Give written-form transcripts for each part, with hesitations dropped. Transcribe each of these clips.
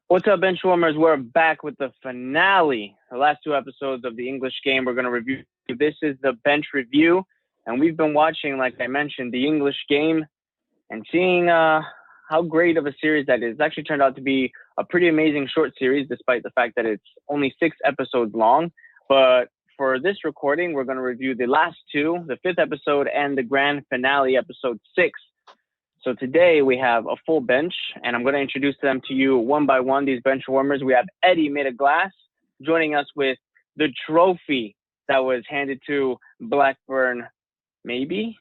What's up, Benchwarmers? We're back with the finale, the last two episodes of the English game we're going to review. This is the bench review, and we've been watching, like I mentioned, the English game and seeing how great of a series that is. It's actually turned out to be a pretty amazing short series, despite the fact that it's only 6 episodes long. But for this recording, we're going to review the last two, the 5th episode and the grand finale, episode 6. So today we have a full bench, and I'm going to introduce them to you one by one, these bench warmers. We have Eddie made of glass joining us with the trophy that was handed to Blackburn, maybe?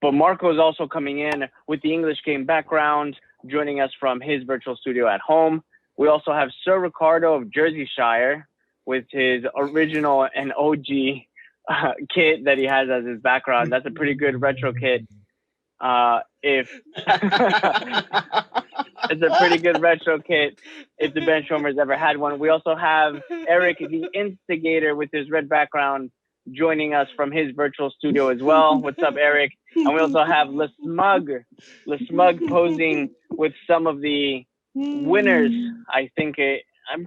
But Marco is also coming in with the English game background, joining us from his virtual studio at home. We also have Sir Ricardo of Jerseyshire with his original and OG kit that he has as his background. That's a pretty good retro kit. It's a pretty good retro kit if the Benchwarmers ever had one. We also have Eric, the instigator, with his red background, joining us from his virtual studio as well. What's up, Eric? And we also have Le Smug posing with some of the winners. I'm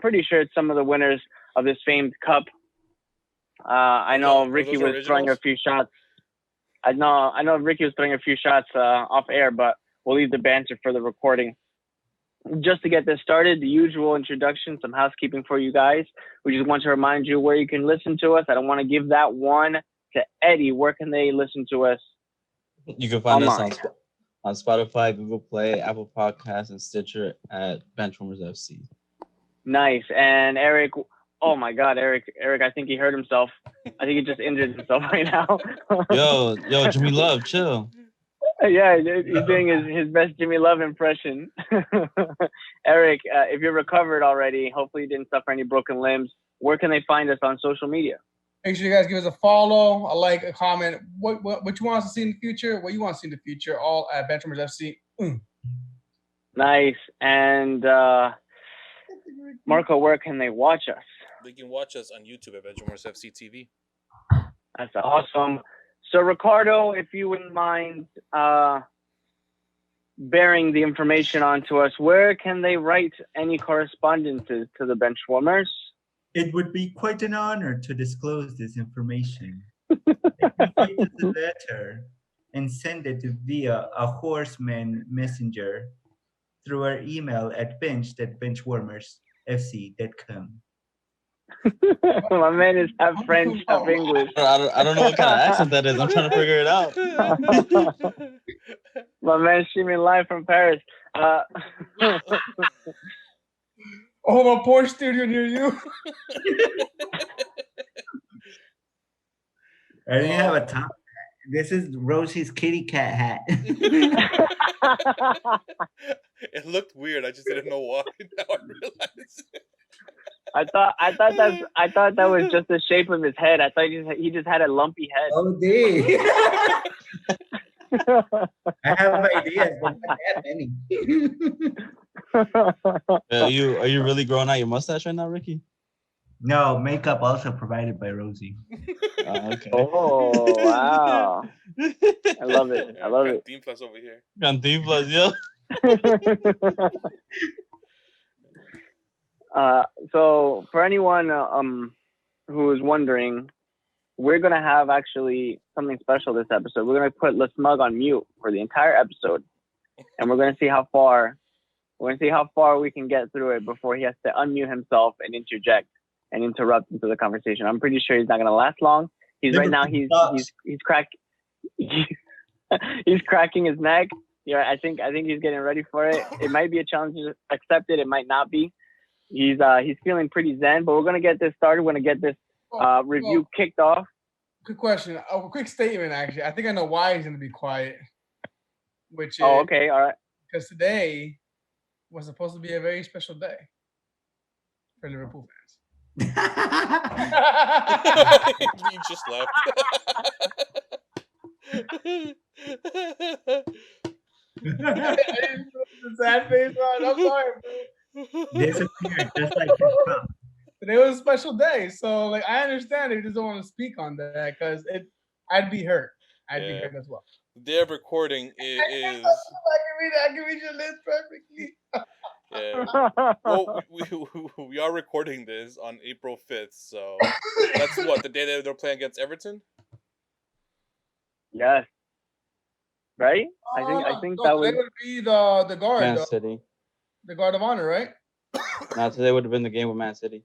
pretty sure it's some of the winners of this famed cup. I know Ricky was throwing a few shots. I know Ricky was throwing a few shots off air, but we'll leave the banter for the recording. Just to get this started, the usual introduction, some housekeeping for you guys. We just want to remind you where you can listen to us. I don't want to give that one to Eddie. Where can they listen to us? You can find online? us on Spotify, Google Play, Apple Podcasts, and Stitcher at Benchwarmers FC. Nice. And Eric, oh my God, Eric, I think he hurt himself. I think he just injured himself right now. yo, Jimmy Love, chill. Yeah, he's doing his best Jimmy Love impression. Eric, if you're recovered already, hopefully you didn't suffer any broken limbs. Where can they find us on social media? Make sure you guys give us a follow, a like, a comment. What you want us to see in the future? What you want to see in the future? All at Benchwarmers FC. Nice. And Marco, where can they watch us? They can watch us on YouTube at Benchwarmers FC TV. That's awesome. So, Ricardo, if you wouldn't mind bearing the information onto us, where can they write any correspondences to the Benchwarmers? It would be quite an honor to disclose this information. They can write us a letter and send it via a horseman messenger through our email at bench@benchwarmersfc.com. My man is half French, half English. I don't know what kind of accent that is. I'm trying to figure it out. My man streaming live from Paris. Oh, a porn studio near you. I didn't have a top. This is Rosie's kitty cat hat. It looked weird. I just didn't know why. Now I realize. I thought that was just the shape of his head. I thought he just had a lumpy head. Oh, dude. I have ideas, but not that many. Are you really growing out your mustache right now, Ricky? No, makeup also provided by Rosie. Okay. Oh, wow. I love it. I love it. Cantinflas over here. Cantinflas, yo. So for anyone who is wondering, we're going to have actually something special this episode. We're going to put Le Smug on mute for the entire episode, and we're going to see how far we can get through it before he has to unmute himself and interject and interrupt into the conversation. I'm pretty sure he's not going to last long. He's cracking his neck. Yeah, I think he's getting ready for it. It might be a challenge to accept it. It might not be. He's feeling pretty zen, but we're gonna get this started. We're gonna get this review kicked off. Quick question. A quick statement, actually. I think I know why he's gonna be quiet. Which is okay, all right. Because today was supposed to be a very special day for Liverpool fans. You just left. Sad face on. I'm sorry, bro. Disappeared just like Today was a special day, so like I understand if you just don't want to speak on that because I'd be hurt. I'd be hurt as well. The day of recording is. I can read your list perfectly. Yeah. Well, we are recording this on April 5th, so that's what the day that they're playing against Everton. Yes. Right? I think that today would be the guard, Man City. the guard of honor, right? Now today would have been the game with Man City.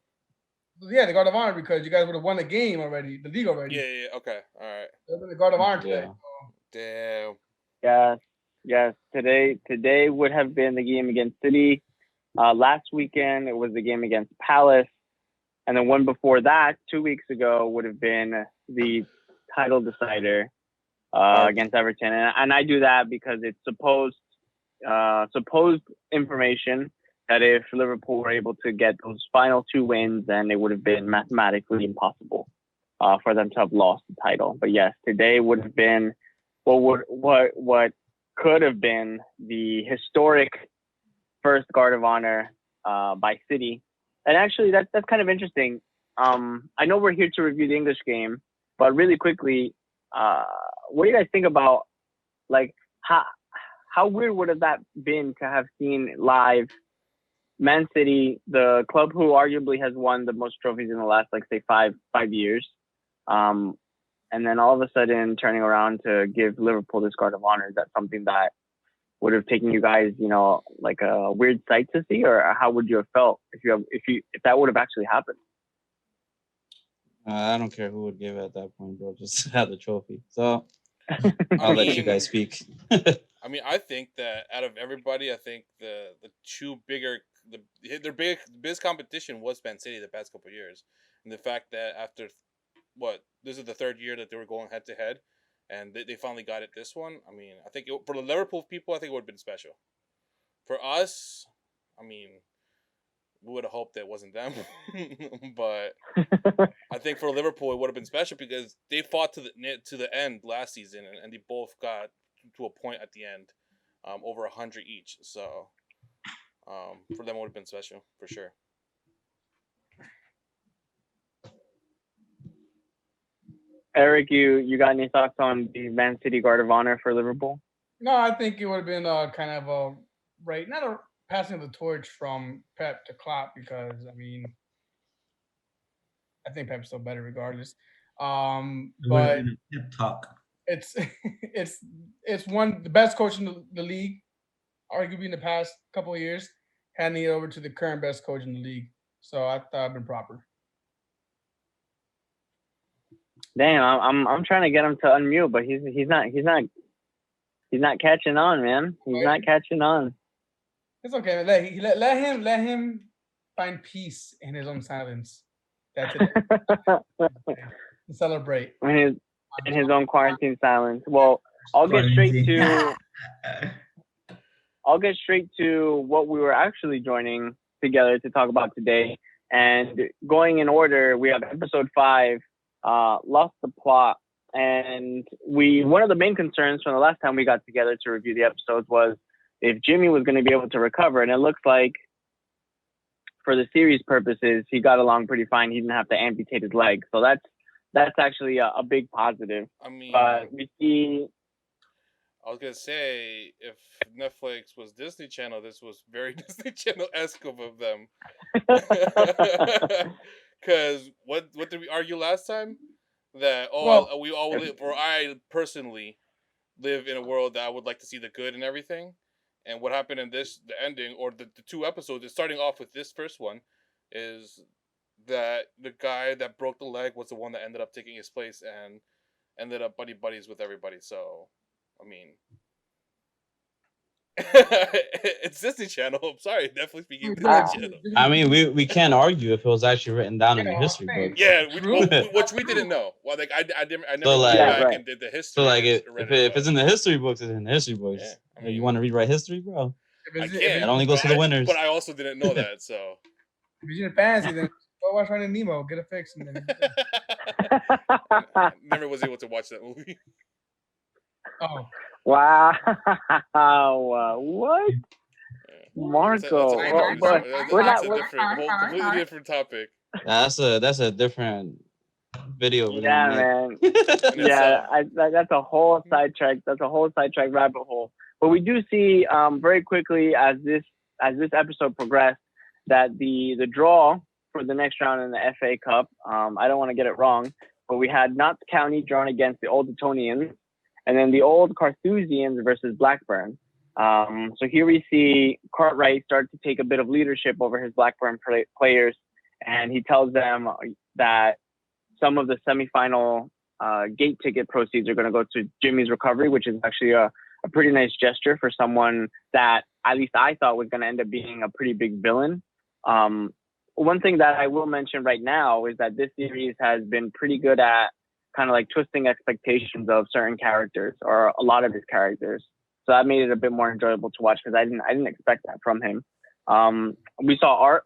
Yeah, the guard of honor because you guys would have won the game already, the league already. Yeah. Okay. All right. It would have been the guard of honor today. Yeah. Damn. yes. Today would have been the game against City. Last weekend it was the game against Palace, and the one before that, 2 weeks ago, would have been the title decider against Everton. And I do that because it's supposed information that if Liverpool were able to get those final 2 wins, then it would have been mathematically impossible for them to have lost the title. But yes, today would have been what could have been the historic first guard of honor by City. And actually, that's kind of interesting. I know we're here to review the English game, but really quickly, what do you guys think about, like, how weird would have that been to have seen live Man City, the club who arguably has won the most trophies in the last, like, say, five years, and then all of a sudden turning around to give Liverpool this guard of honor? Is that something that would have taken you guys, like a weird sight to see, or how would you have felt if that would have actually happened? I don't care who would give it at that point, bro. Just have the trophy. So I'll let you guys speak. I mean, I think that out of everybody, I think the two their biggest competition was Man City the past couple of years, and the fact that after this is the third year that they were going head to head, and they finally got it this one. I mean, I think for the Liverpool people, I think it would have been special. For us, I mean, we would have hoped that it wasn't them, but I think for Liverpool it would have been special because they fought to the end last season, and they both got to a point at the end, over 100 each. So, for them it would have been special for sure. Eric, you got any thoughts on the Man City guard of honor for Liverpool? No, I think it would have been kind of not a passing of the torch from Pep to Klopp because I think Pep's still better regardless. But talk. It's the best coach in the league, arguably in the past couple of years, handing it over to the current best coach in the league. So I thought it'd been proper. Damn, I'm trying to get him to unmute, but he's not catching on, man. He's not catching on. It's okay. Let him find peace in his own silence. That's it. Celebrate in his own quarantine silence. Well, I'll get straight to what we were actually joining together to talk about today. And going in order, we have episode 5. Lost the plot, and one of the main concerns from the last time we got together to review the episodes was if Jimmy was going to be able to recover, and it looks like for the series purposes he got along pretty fine. He didn't have to amputate his leg, so that's actually a big positive. I mean, we see. I was gonna say if Netflix was Disney Channel, this was very Disney Channel-esque of them. Because what did we argue last time? That we all live, or I personally live in a world that I would like to see the good and everything. And what happened in the ending, or the 2 episodes, starting off with this first one, is that the guy that broke the leg was the one that ended up taking his place and ended up buddies with everybody. So, I mean, it's Disney Channel. I'm sorry, definitely speaking Disney Channel. I mean, we can't argue if it was actually written down in the history book. Yeah, which we didn't know. Well, like I never So, went back and did the history. So like if it's in the history books, it's in the history books. Yeah, I mean, you want to rewrite history, bro? I can't. It only goes to the winners. But I also didn't know that, so. If you're fancy, then go watch Finding Nemo, get a fix, and then. Never was able to watch that movie. Oh. Wow. What? Marco. That's a completely different topic. That's a different video. Yeah, man. Yeah, that's a whole sidetrack. That's a whole sidetrack rabbit hole. But we do see very quickly as this as this episode progressed, that the draw for the next round in the FA Cup, I don't want to get it wrong, but we had Notts County drawn against the Old Etonians, and then the Old Carthusians versus Blackburn. So here we see Cartwright start to take a bit of leadership over his Blackburn players, and he tells them that some of the semifinal gate ticket proceeds are going to go to Jimmy's recovery, which is actually a pretty nice gesture for someone that at least I thought was going to end up being a pretty big villain. One thing that I will mention right now is that this series has been pretty good at kind of like twisting expectations of certain characters, or a lot of his characters. So that made it a bit more enjoyable to watch, because I didn't expect that from him. We saw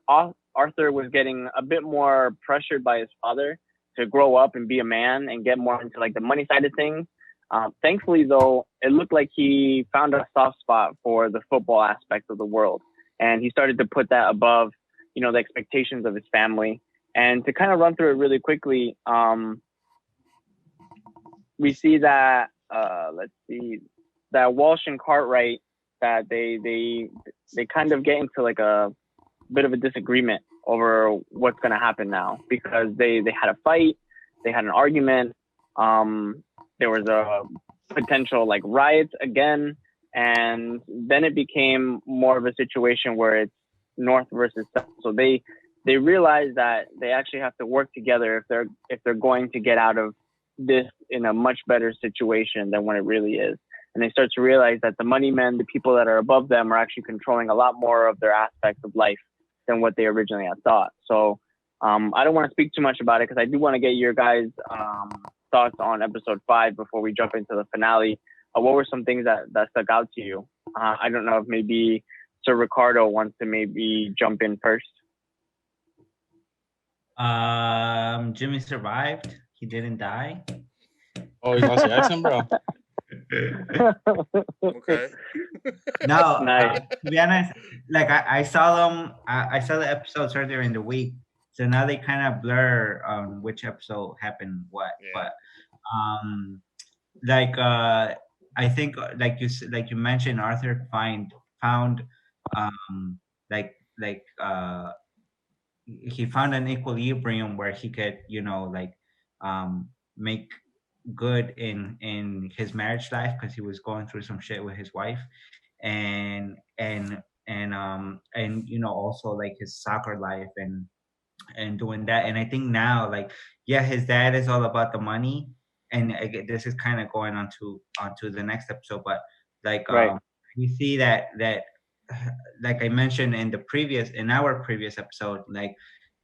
Arthur was getting a bit more pressured by his father to grow up and be a man and get more into like the money side of things. Thankfully, though, it looked like he found a soft spot for the football aspect of the world, and he started to put that above, the expectations of his family. And to kind of run through it really quickly, we see that that Walsh and Cartwright, that they kind of get into like a bit of a disagreement over what's going to happen now, because they had a fight, they had an argument. There was a potential like riots again, and then it became more of a situation where it's North versus South. So they realize that they actually have to work together if they're going to get out of this in a much better situation than what it really is. And they start to realize that the money men, the people that are above them, are actually controlling a lot more of their aspects of life than what they originally had thought. So I don't want to speak too much about it, because I do want to get your guys' thoughts on episode 5 before we jump into the finale. What were some things that stuck out to you? I don't know if maybe Sir Ricardo wants to maybe jump in first. Jimmy survived. He didn't die. Oh, you lost your accent, bro. Okay. No, Nice. to be honest, like I saw them. I saw the episodes earlier in the week, so now they kind of blur on which episode happened what. Yeah. But I think like you mentioned, Arthur found he found an equilibrium where he could make good in his marriage life, because he was going through some shit with his wife, and also like his soccer life and doing that. And I think now, like, yeah, his dad is all about the money, and this is kind of going onto the next episode, but like Right. we see that like I mentioned in our previous episode, like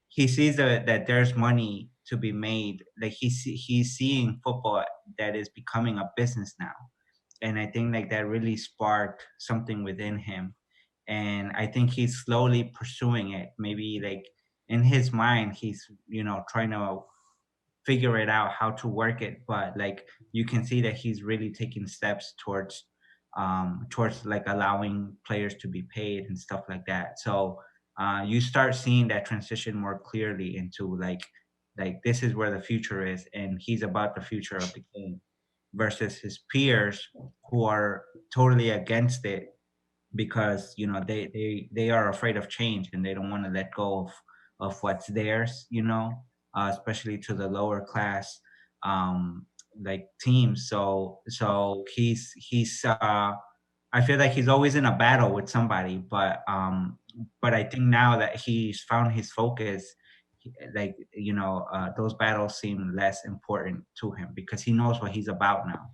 he sees that there's money to be made. Like he's seeing football that is becoming a business now, and I think like that really sparked something within him, and I think he's slowly pursuing it. Maybe like in his mind, he's trying to figure it out how to work it, but like you can see that he's really taking steps towards like allowing players to be paid and stuff like that. So you start seeing that transition more clearly into like this is where the future is, and he's about the future of the game, versus his peers who are totally against it, because they are afraid of change and they don't want to let go of what's theirs, especially to the lower class like teams. So he's I feel like he's always in a battle with somebody, but I think now that he's found his focus, those battles seem less important to him, because he knows what he's about now.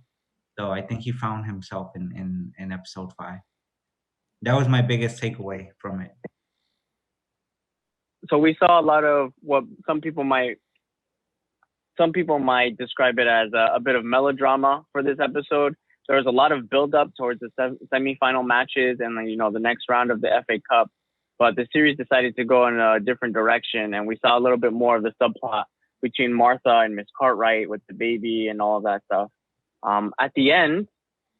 So I think he found himself in episode 5. That was my biggest takeaway from it. So we saw a lot of what some people might describe it as a bit of melodrama for this episode. There was a lot of build-up towards the semi-final matches and the next round of the FA Cup, but the series decided to go in a different direction, and we saw a little bit more of the subplot between Martha and Miss Cartwright with the baby and all of that stuff. At the end,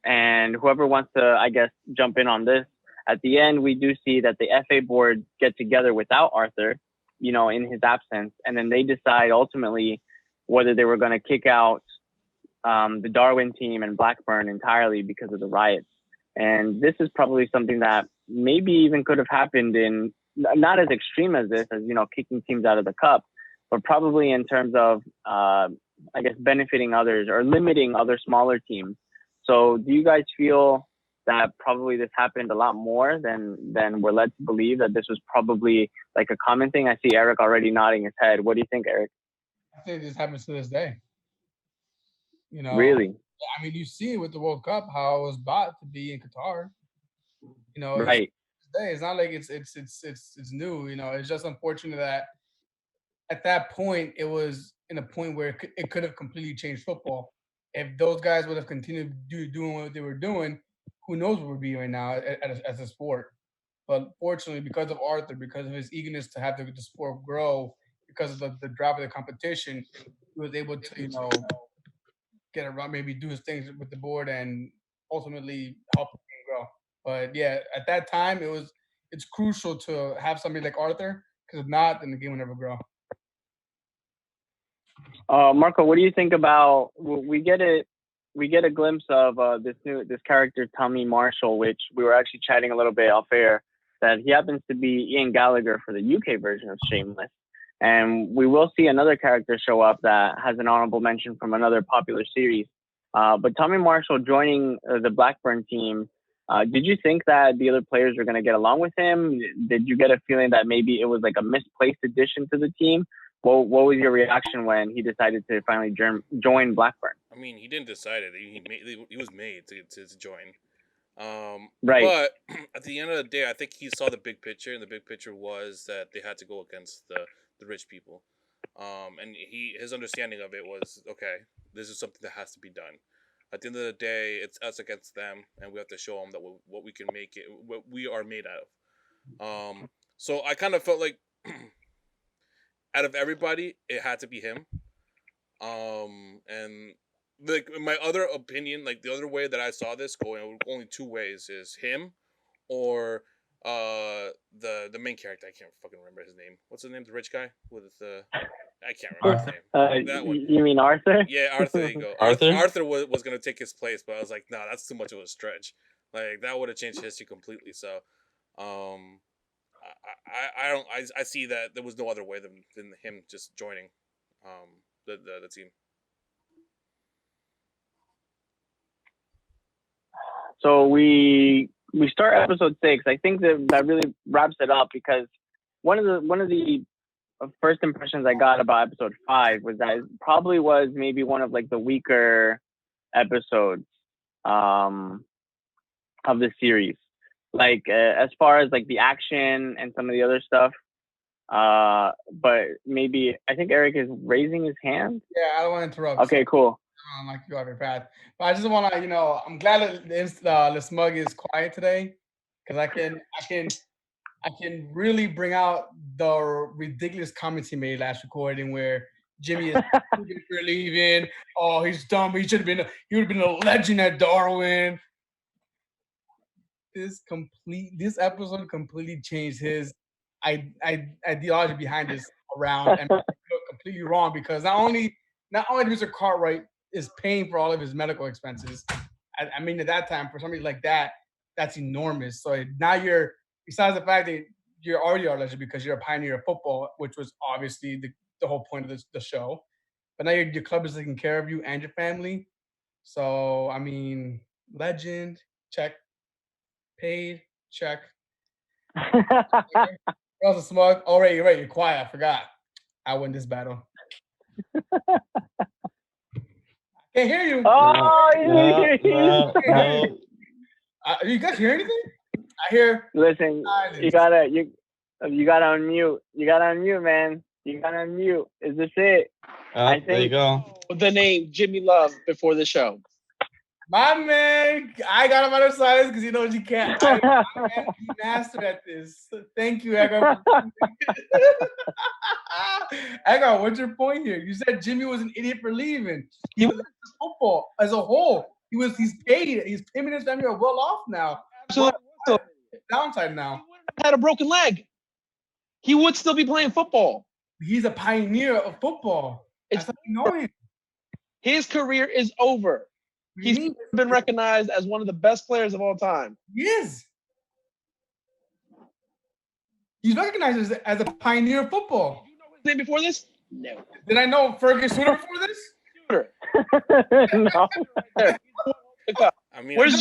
and whoever wants to, I guess, jump in on this, at the end, we do see that the FA board get together without Arthur, in his absence, and then they decide ultimately whether they were going to kick out the Darwin team and Blackburn entirely because of the riots. And this is probably something that maybe even could have happened in not as extreme as this, as kicking teams out of the cup, but probably in terms of I guess benefiting others or limiting other smaller teams. So do you guys feel that probably this happened a lot more than we're led to believe, that this was probably like a common thing? I see Eric already nodding his head. What do you think, Eric? I think this happens to this day. Really? I mean, you see with the World Cup how it was bought to be in Qatar. Right. It's not like it's new. It's just unfortunate that at that point it was in a point where it could have completely changed football. If those guys would have continued doing what they were doing, who knows where we'd be right now as a sport. But fortunately, because of Arthur, because of his eagerness to have the sport grow, because of the drive of the competition, he was able to get around, maybe do his things with the board, and ultimately help the game grow. But yeah, at that time, it's crucial to have somebody like Arthur, because if not, then the game will never grow. Marco, what do you think about? We get a glimpse of this character Tommy Marshall, which we were actually chatting a little bit off air, that he happens to be Ian Gallagher for the UK version of Shameless. And we will see another character show up that has an honorable mention from another popular series. But Tommy Marshall joining the Blackburn team, did you think that the other players were going to get along with him? Did you get a feeling that maybe it was like a misplaced addition to the team? What was your reaction when he decided to finally join Blackburn? I mean, he didn't decide it. He was made to join. Right. But at the end of the day, I think he saw the big picture, and the big picture was that they had to go against the rich people. And his understanding of it was, okay, this is something that has to be done. At the end of the day, it's us against them, and we have to show them that what we can make it, what we are made out of. So I kind of felt like out of everybody, it had to be him. And like my other opinion, like the other way that I saw this going, only two ways, is him or the main character. I can't fucking remember his name. What's his name? The rich guy with the I can't remember his name. That one. You mean Arthur? Yeah, Arthur. There you go. Arthur was gonna take his place, but I was like, no, that's too much of a stretch. Like that would have changed history completely. So, I see that there was no other way than him just joining the team. So we start episode 6. I think that really wraps it up, because one of the first impressions I got about episode 5 was that it probably was maybe one of like the weaker episodes of the series. Like as far as like the action and some of the other stuff. But maybe I think Eric is raising his hand. Yeah, I don't want to interrupt. Okay, cool. Like you off your path, but I just want to, I'm glad that the smug is quiet today, because I can really bring out the ridiculous comments he made last recording, where Jimmy is for leaving. Oh, he's dumb. He would have been a legend at Darwin. This episode completely changed his ideology behind this around, and completely wrong, because not only Mr. Cartwright is paying for all of his medical expenses. I mean, at that time, for somebody like that, that's enormous. So now you're, besides the fact that you're already a legend because you're a pioneer of football, which was obviously the whole point of the show, but now your club is taking care of you and your family. So, I mean, legend, check. Paid, check. Also smug. Oh, right, you're quiet. I forgot. I win this battle. Can't hear you. Oh, you guys hear anything? I hear. Listen, you gotta unmute. You gotta unmute, man. You gotta unmute. Is this it? I think there you go. The name Jimmy Love before the show. My man, I got him out of silence because he knows you can't. I can't be mastered at this. Thank you, Edgar. Edgar, what's your point here? You said Jimmy was an idiot for leaving. He was football as a whole. He's paid. His him and his family are well off now. Absolutely. Downside now. He had a broken leg. He would still be playing football. He's a pioneer of football. That's how you know him. His career is over. He's been recognized as one of the best players of all time. He is. He's recognized as a pioneer of football. You know his name before this? No. Did I know Fergus Hooter before this? Shooter. No. There. Pick up. I mean, Where's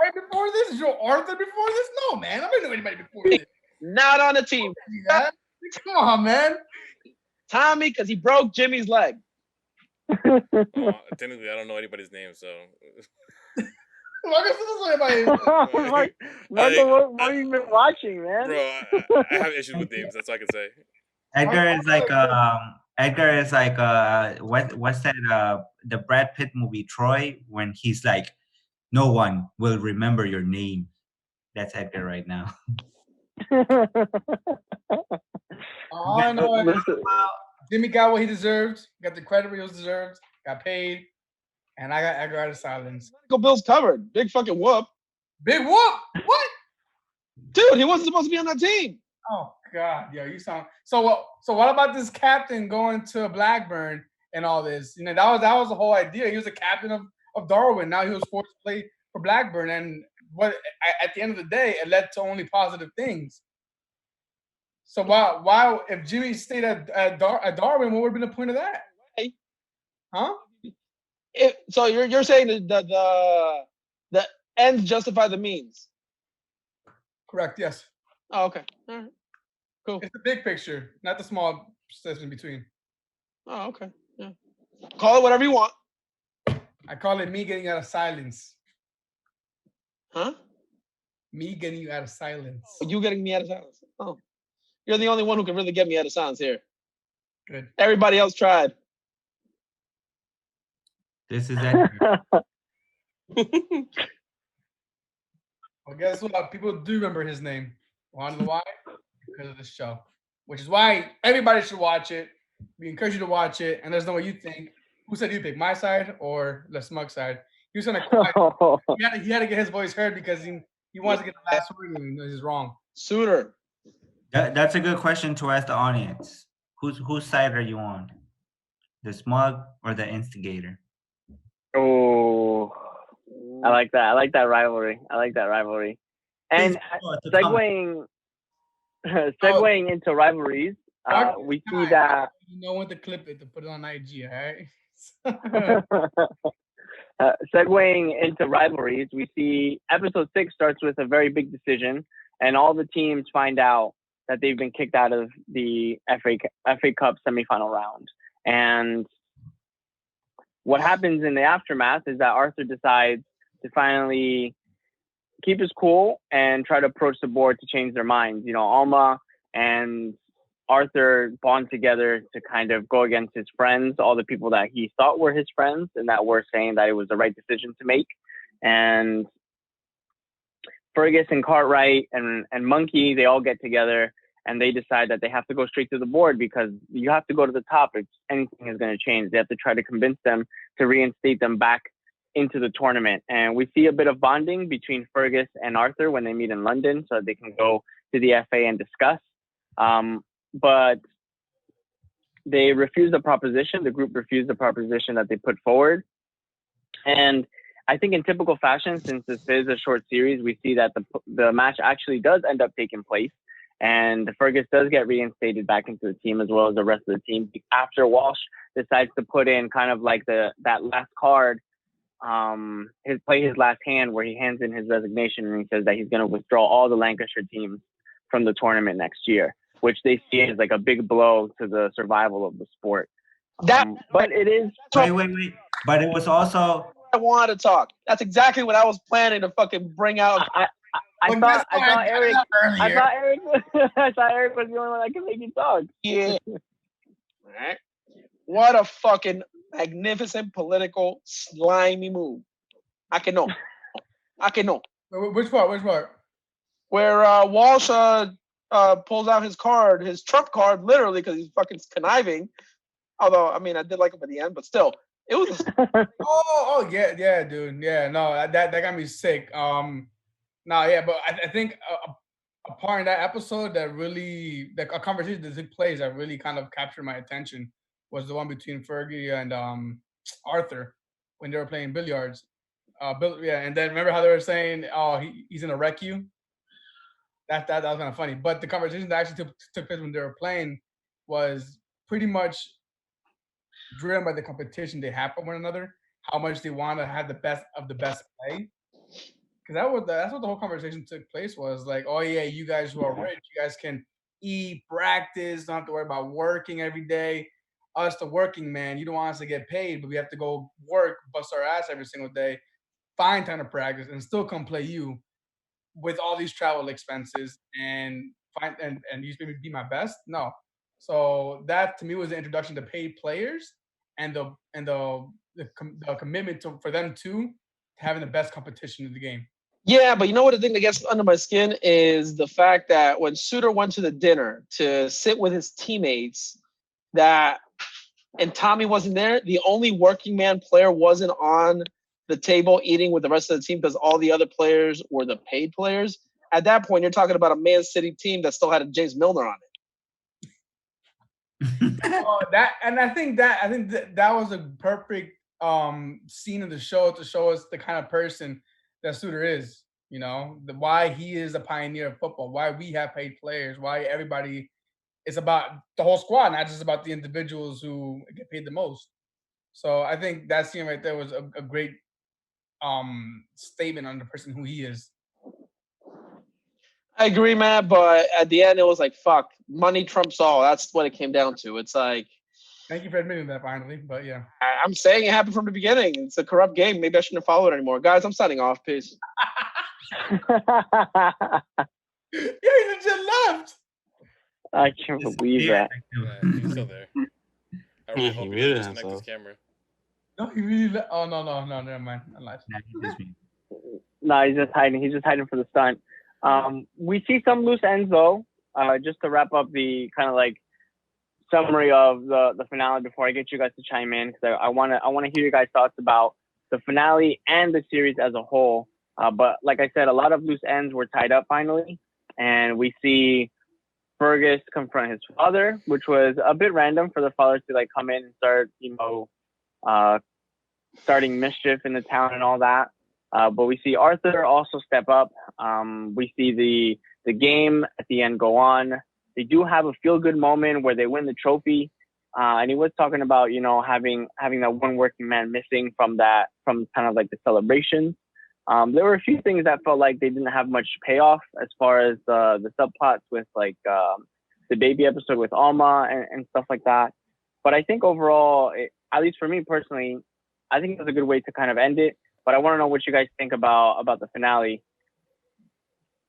Right before this? Joe Arthur before this? No, man. I don't know anybody before this. not on the team? Yeah. Come on, man. Tommy, because he broke Jimmy's leg. technically, I don't know anybody's name, so. Marcus doesn't know anybody. Marco, what have you been watching, man? Bro, I have issues with names. That's all I can say. Edgar is like what's that the Brad Pitt movie Troy, when he's like, no one will remember your name. That's Edgar right now. All I know is Jimmy got what he deserved, got the credit he was deserved, got paid, and I got Edgar out of silence. Go Bills covered. Big fucking whoop. Big whoop! What? Dude, he wasn't supposed to be on that team. Oh God, yo, you sound so. What about this captain going to Blackburn and all this? You know, that was the whole idea. He was a captain of Darwin. Now he was forced to play for Blackburn, and what at the end of the day, it led to only positive things. So why if Jimmy stayed at Darwin, what would have been the point of that? Hey. Huh? So you're saying that the ends justify the means. Correct. Yes. Oh, okay. All right. Cool. It's the big picture, not the small steps in between. Oh, okay. Yeah. Call it whatever you want. I call it me getting out of silence. Huh? Me getting you out of silence. You getting me out of silence. Oh. You're the only one who can really get me out of silence here. Good. Everybody else tried. This is Edgar. Well, guess what? People do remember his name. Want to know why? Because of this show. Which is why everybody should watch it. We encourage you to watch it. And there's no way you think. Who said you pick my side or the smug side? He was gonna cry. He had to get his voice heard because he wants to get the last word and he's wrong. Sooner. That's a good question to ask the audience. Whose side are you on? The smug or the instigator? Oh, I like that. I like that rivalry. And segueing into rivalries, we see that. You know when to clip it to put it on IG, all right? Segueing into rivalries, we see episode 6 starts with a very big decision, and all the teams find out that they've been kicked out of the FA Cup semifinal round. And what happens in the aftermath is that Arthur decides to finally keep his cool and try to approach the board to change their minds. You know, Alma and Arthur bond together to kind of go against his friends, all the people that he thought were his friends and that were saying that it was the right decision to make. And Fergus and Cartwright and Monkey, they all get together and they decide that they have to go straight to the board because you have to go to the top if anything is going to change. They have to try to convince them to reinstate them back into the tournament. And we see a bit of bonding between Fergus and Arthur when they meet in London so that they can go to the FA and discuss. But they refused the proposition. The group refused the proposition that they put forward. And I think in typical fashion, since this is a short series, we see that the match actually does end up taking place. And Fergus does get reinstated back into the team as well as the rest of the team after Walsh decides to put in kind of like that last card, his last hand where he hands in his resignation and he says that he's going to withdraw all the Lancashire teams from the tournament next year, which they see as like a big blow to the survival of the sport. But it is. Wait. But it was also. I wanted to talk. That's exactly what I was planning to fucking bring out. I thought Eric was the only one that could make you talk. Yeah. All right. What a fucking magnificent political slimy move. I can know. Which part? Where Walsh pulls out his trump card, literally, because he's fucking conniving. Although, I mean, I did like him at the end, but still, it was. yeah, dude. Yeah, no, that got me sick. No, yeah, but I think a part in that episode that really, like a conversation that took place that really kind of captured my attention was the one between Fergie and Arthur when they were playing billiards. And then remember how they were saying, "Oh, he's gonna wreck you." that was kind of funny. But the conversation that actually took place when they were playing was pretty much driven by the competition they have for one another, how much they want to have the best of the best play. Because that's what the whole conversation took place was like, oh yeah, you guys who are rich, you guys can eat, practice, don't have to worry about working every day. Us, the working man, you don't want us to get paid, but we have to go work, bust our ass every single day, find time to practice, and still come play you with all these travel expenses and find and you expect me to be my best? No. So that to me was the introduction to paid players and the commitment for them to having the best competition in the game. Yeah, but you know what? The thing that gets under my skin is the fact that when Suter went to the dinner to sit with his teammates, and Tommy wasn't there, the only working man player wasn't on the table eating with the rest of the team because all the other players were the paid players. At that point, you're talking about a Man City team that still had a James Milner on it. I think that was a perfect scene of the show to show us the kind of person that Suter is. You know, why he is a pioneer of football, why we have paid players, why everybody. It's about the whole squad, not just about the individuals who get paid the most. So I think that scene right there was a great statement on the person who he is. I agree, Matt, but at the end it was like, fuck, money trumps all. That's what it came down to. It's like, thank you for admitting that finally, but yeah. I'm saying it happened from the beginning. It's a corrupt game. Maybe I shouldn't have followed it anymore. Guys, I'm signing off. Peace. Yeah, he legit left. I can't believe that. Yeah, he's still there. I really hope he doesn't disconnect his camera. No, he really. Oh no, never mind. I'm live. No, he's just hiding. He's just hiding for the stunt. We see some loose ends though. Just to wrap up the kind of like summary of the finale before I get you guys to chime in, because I want to hear your guys' thoughts about the finale and the series as a whole. But like I said, a lot of loose ends were tied up finally, and we see Fergus confront his father, which was a bit random for the father to like come in and start, starting mischief in the town and all that. But we see Arthur also step up. We see the game at the end go on. They do have a feel-good moment where they win the trophy. And he was talking about, having that one working man missing from kind of like the celebration. There were a few things that felt like they didn't have much payoff as far as the subplots with like the baby episode with Alma and stuff like that. But I think overall, at least for me personally, I think it was a good way to kind of end it. But I want to know what you guys think about the finale.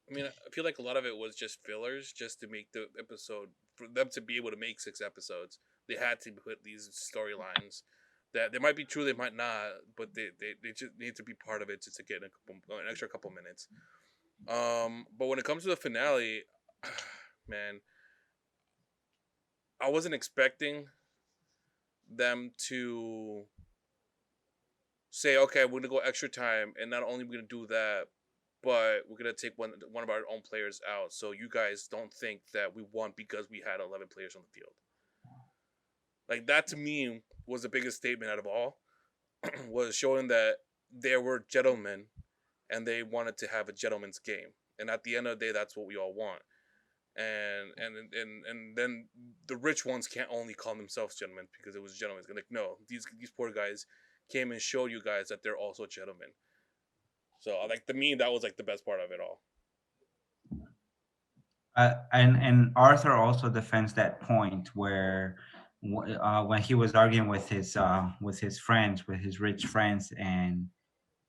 I mean, I feel like a lot of it was just fillers, just to make the episode, for them to be able to make 6 episodes. They had to put these storylines that they might be true, they might not, but they just need to be part of it just to get an extra couple minutes. But when it comes to the finale, man, I wasn't expecting them to say, okay, we're gonna go extra time, and not only we're gonna do that, but we're gonna take one of our own players out, so you guys don't think that we won because we had 11 players on the field. Like, that to me was the biggest statement out of all, was showing that there were gentlemen, and they wanted to have a gentleman's game, and at the end of the day, that's what we all want. And then the rich ones can't only call themselves gentlemen because it was gentlemen. Like, no, these poor guys came and showed you guys that they're also gentlemen. So, like, to me, that was like the best part of it all. And Arthur also defends that point where when he was arguing with his friends, with his rich friends, and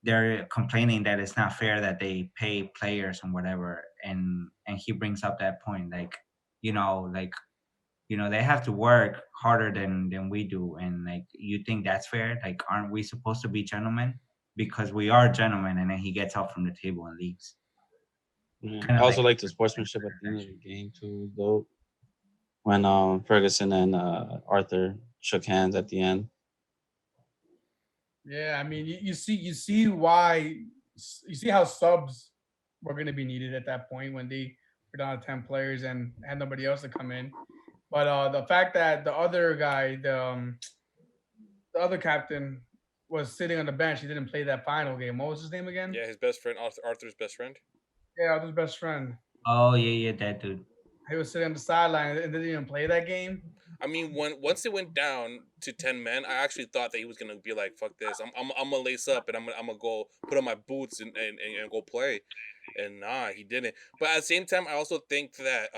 they're complaining that it's not fair that they pay players and whatever, and he brings up that point, like, they have to work harder than we do, and like, you think that's fair? Like, aren't we supposed to be gentlemen? Because we are gentlemen. And then he gets up from the table and leaves. Yeah. I also like the sportsmanship at the end of the game too, though. When Ferguson and Arthur shook hands at the end. Yeah, I mean, you see why, you see how subs were going to be needed at that point when they were down to 10 players and had nobody else to come in. But the fact that the other guy, the other captain, was sitting on the bench, he didn't play that final game. What was his name again? Yeah, his best friend, Arthur's best friend. Yeah, Arthur's best friend. Oh yeah, that dude. He was sitting on the sideline and didn't even play that game. I mean, once it went down to 10 men, I actually thought that he was gonna be like, "Fuck this! I'm gonna lace up and I'm gonna go put on my boots and go play." And nah, he didn't. But at the same time, I also think that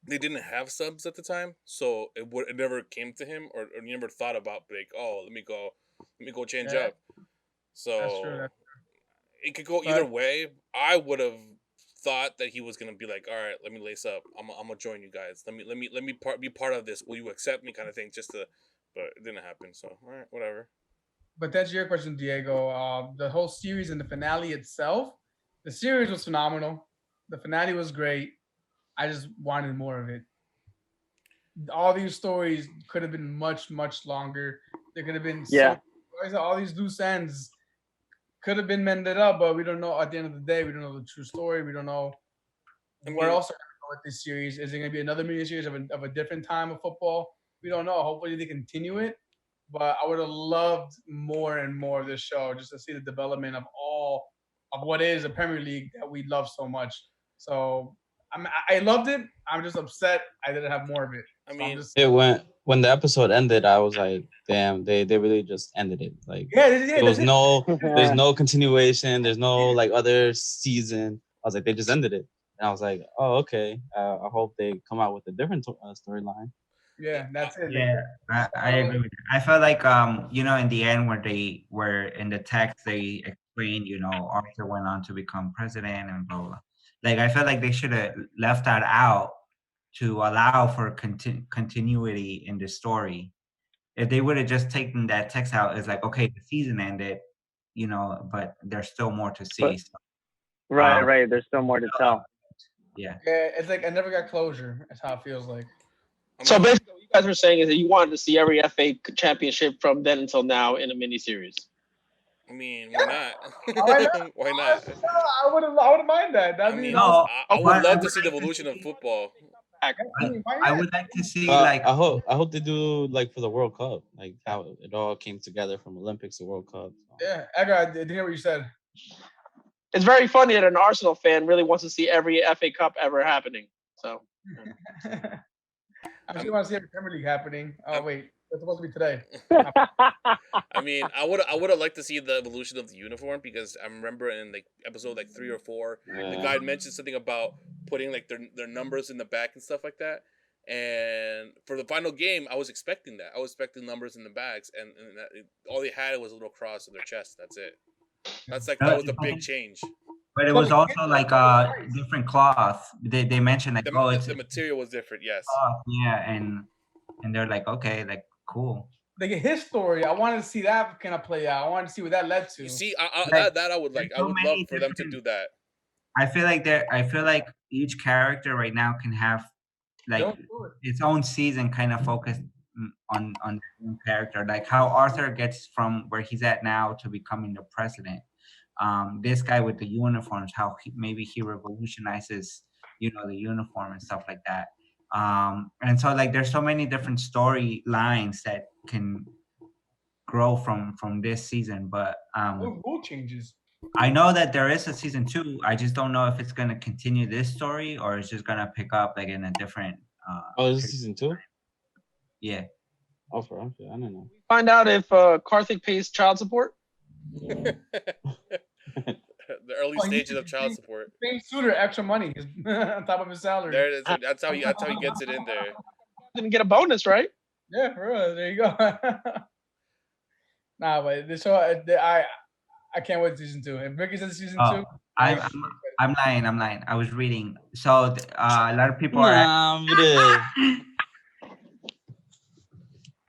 they didn't have subs at the time, so it never came to him or never thought about like, oh, let me go change Yeah, up. that's true. So it could go either But way. I would have thought that he was gonna be like, all right, let me lace up. I'm gonna join you guys. Be part of this. Will you accept me? Kind of thing. Just to, but it didn't happen. So all right, whatever. that's your question, Diego. The whole series and the finale itself, the series was phenomenal. The finale was great. I just wanted more of it. All these stories could have been much longer. There could have been Yeah. all these loose ends could have been mended up, but we don't know. At the end of the day, we don't know the true story. We don't know where else they're going to go with this series. Is it going to be another mini series of a different time of football? We don't know. Hopefully, they continue it. But I would have loved more and more of this show just to see the development of all of what is the Premier League that we love so much. So I loved it. I'm just upset I didn't have more of it. I So mean, It went when the episode ended. I was like, damn, they really just ended it. Like yeah, there was there's Yeah. no continuation. There's no like other season. I was like, they just ended it, and I was like, oh okay. I hope they come out with a different storyline. yeah, that's it. Yeah, I agree with that. I felt like in the end where in the text they explained, Arthur went on to become president and blah blah. Like I felt like they should have left that out to allow for continuity in the story. If they would have just taken that text out, it's like okay, the season ended, but there's still more to see. So, Right. There's still more to tell. yeah. Yeah, it's like I never got closure. That's how it feels like. So basically, what you guys were saying is that you wanted to see every FA championship from then until now in a miniseries. I mean, why not? Why not? Why not? I wouldn't mind that. I That'd be mean, No, I would love to would see the like evolution of football. I mean, why I not? would like to see like I hope they do like for the World Cup, like how it all came together from Olympics to World Cup. Yeah, Edgar, I didn't hear what you said. It's very funny that an Arsenal fan really wants to see every FA Cup ever happening. So I still want to see every Premier League happening. Oh wait, it's supposed to be today. I mean, I would have liked to see the evolution of the uniform because I remember in like episode like 3 or 4, the guy mentioned something about putting like their numbers in the back and stuff like that. And for the final game, I was expecting that. I was expecting numbers in the backs, and all they had was a little cross on their chest. That's it. That was the big change. But it was also like a different cloth. They mentioned like, it's the material was different. Yes. cloth, yeah, and they're like, okay, like cool. Like his story, I wanted to see that kind of play out. I wanted to see what that led to. You see, Like, that I would like. I so would many love for them to do that. I feel like each character right now can have like its own season kind of focused on their own character, like how Arthur gets from where he's at now to becoming the president. This guy with the uniforms, how maybe he revolutionizes, the uniform and stuff like that. And so like there's so many different storylines that can grow from this season, but rule changes. I know that there is a season 2. I just don't know if it's gonna continue this story or it's just gonna pick up like in a different. Oh, is season 2? Yeah. Oh, for I don't know. Find out if Karthik pays child support. The early stages of child support. Paying Suter extra money on top of his salary. There it is. That's how he gets it in there. Didn't get a bonus, right? Yeah, for real. There you go. Nah, but this show, I can't wait to season 2. If Ricky says season 2, I'm lying. I was reading. So a lot of people are.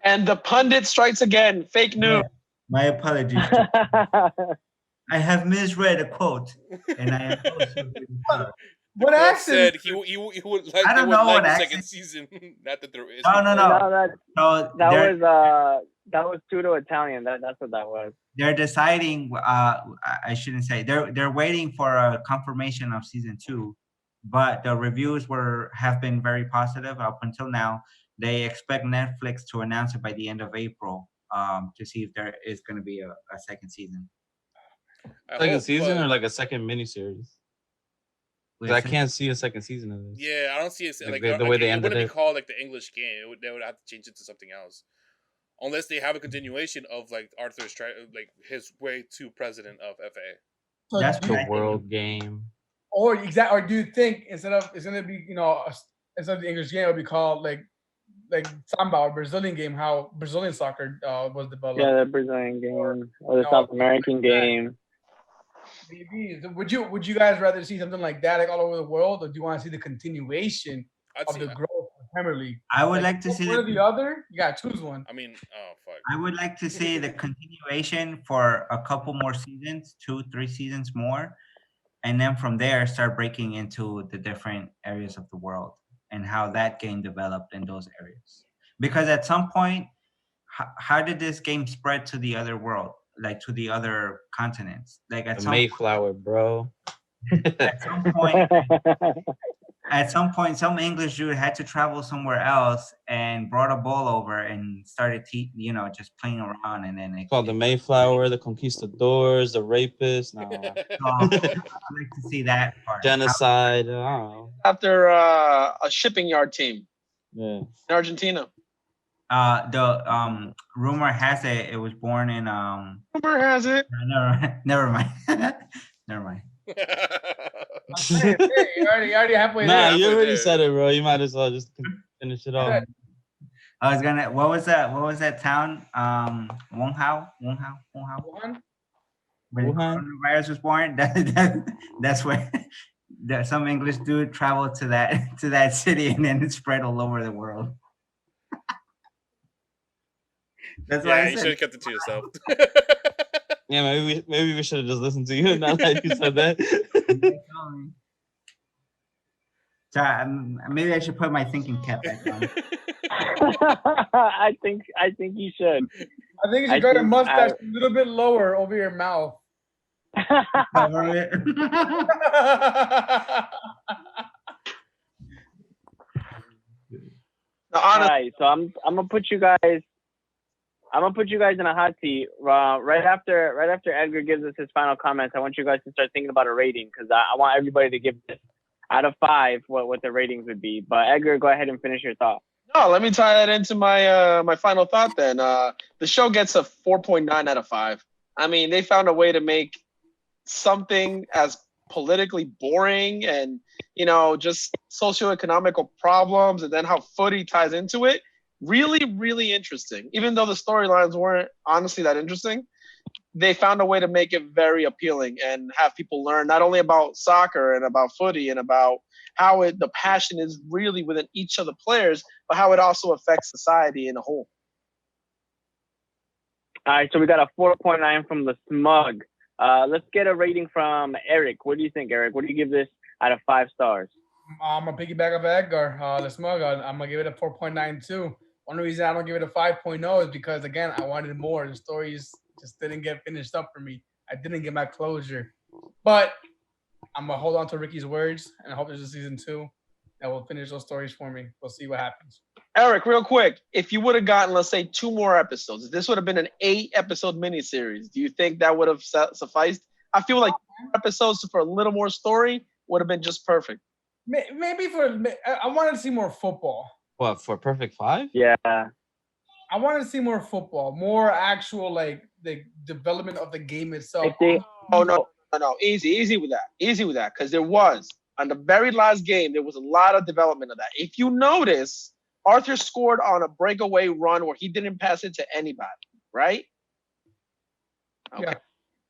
And the pundit strikes again. Fake news. Yeah, my apologies. I have misread a quote, and I am also. What accent? Said he would like. I don't know what the accent. second season. Not that there is. No. That was pseudo Italian. That's what that was. They're deciding. I shouldn't say they're waiting for a confirmation of season 2, but the reviews have been very positive up until now. They expect Netflix to announce it by the end of April. To see if there is going to be a second season. Second season or like a second miniseries? 'Cause I can't see a second season of this. Yeah, I don't see it Like, like the way they it ended wouldn't be it. called like the English game. They would have to change it to something else, unless they have a continuation of like Arthur's like his way to president of FA. So That's do The you, what I world game. or do you think instead of it's gonna be instead of the English game, it'll be called like samba or Brazilian game, how Brazilian soccer was developed. Yeah, the Brazilian game or the No, South American game. Maybe. Would you guys rather see something like that like all over the world, or do you want to see the continuation I'd of see. the growth of the Premier League? I would like to see one or the other. You gotta choose one. I mean, oh fuck. I would like to see the continuation for a couple more seasons, 2-3 seasons more, and then from there start breaking into the different areas of the world and how that game developed in those areas. Because at some point, how did this game spread to the other world, like to the other continents? Like The Mayflower, bro. at some point, some English dude had to travel somewhere else and brought a ball over and started, just playing around, and then it Called the Mayflower, the Conquistadors, the Rapists. No, I'd like to see that part. genocide. I don't know. After a shipping yard team Yeah. in Argentina. The rumor has it was born in Rumor has it. never mind. Never mind. Hey, you're already halfway Nah, there. you already there. said it, bro. You might as well just finish it off. I was gonna. What was that town? Wuhan. One? When Wuhan? coronavirus was born, that's where some English dude traveled to that city, and then it spread all over the world. That's why Yeah, I you should said. have kept it to yourself. Yeah, maybe we should have just listened to you. Not like you said that. So maybe I should put my thinking cap back on. I think you should. I think you should grow your mustache a little bit lower over your mouth. Cover it. Now, All honestly, right, so I'm gonna put you guys in a hot seat. Right after Edgar gives us his final comments, I want you guys to start thinking about a rating because I want everybody to give this out of 5 what the ratings would be. But Edgar, go ahead and finish your thought. no, let me tie that into my my final thought then. The show gets a 4.9 out of 5. I mean, they found a way to make something as politically boring and, just socioeconomical problems and then how footy ties into it. Really, really interesting. Even though the storylines weren't honestly that interesting, they found a way to make it very appealing and have people learn not only about soccer and about footy and about how the passion is really within each of the players, but how it also affects society in a whole. All right, so we got a 4.9 from the Smug. Let's get a rating from Eric. What do you think, Eric? What do you give this out of 5 stars? I'm gonna piggyback off Edgar, the smug. I'm gonna give it a 4.92. One reason I don't give it a 5.0 is because again I wanted more. The stories just didn't get finished up for me. I didn't get my closure. But I'm gonna hold on to Ricky's words and I hope there's a season 2 that will finish those stories for me. We'll see what happens. Eric, real quick, if you would have gotten, let's say, 2 more episodes, if this would have been an 8-episode miniseries, do you think that would have sufficed? I feel like episodes for a little more story would have been just perfect. Maybe I wanted to see more football. What, for Perfect 5? Yeah. I wanted to see more football, more actual like the development of the game itself. Oh no, easy with that, because there was on the very last game there was a lot of development of that. If you notice, Arthur scored on a breakaway run where he didn't pass it to anybody, right? Okay. Yeah.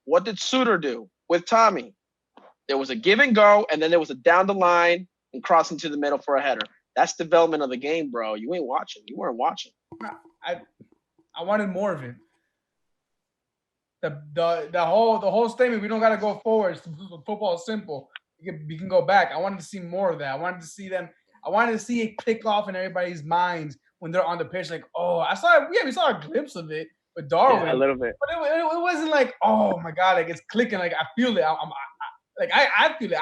What did Suter do with Tommy? There was a give and go, and then there was a down the line and cross into the middle for a header. That's development of the game, bro. You ain't watching. You weren't watching. I wanted more of it. The whole statement, we don't gotta go forward. Football is simple. We can go back. I wanted to see more of that. I wanted to see it click off in everybody's minds when they're on the pitch. Like, oh, we saw a glimpse of it with Darwin. Yeah, a little bit. But it wasn't like, oh my God, like it's clicking. Like I feel it. I feel it.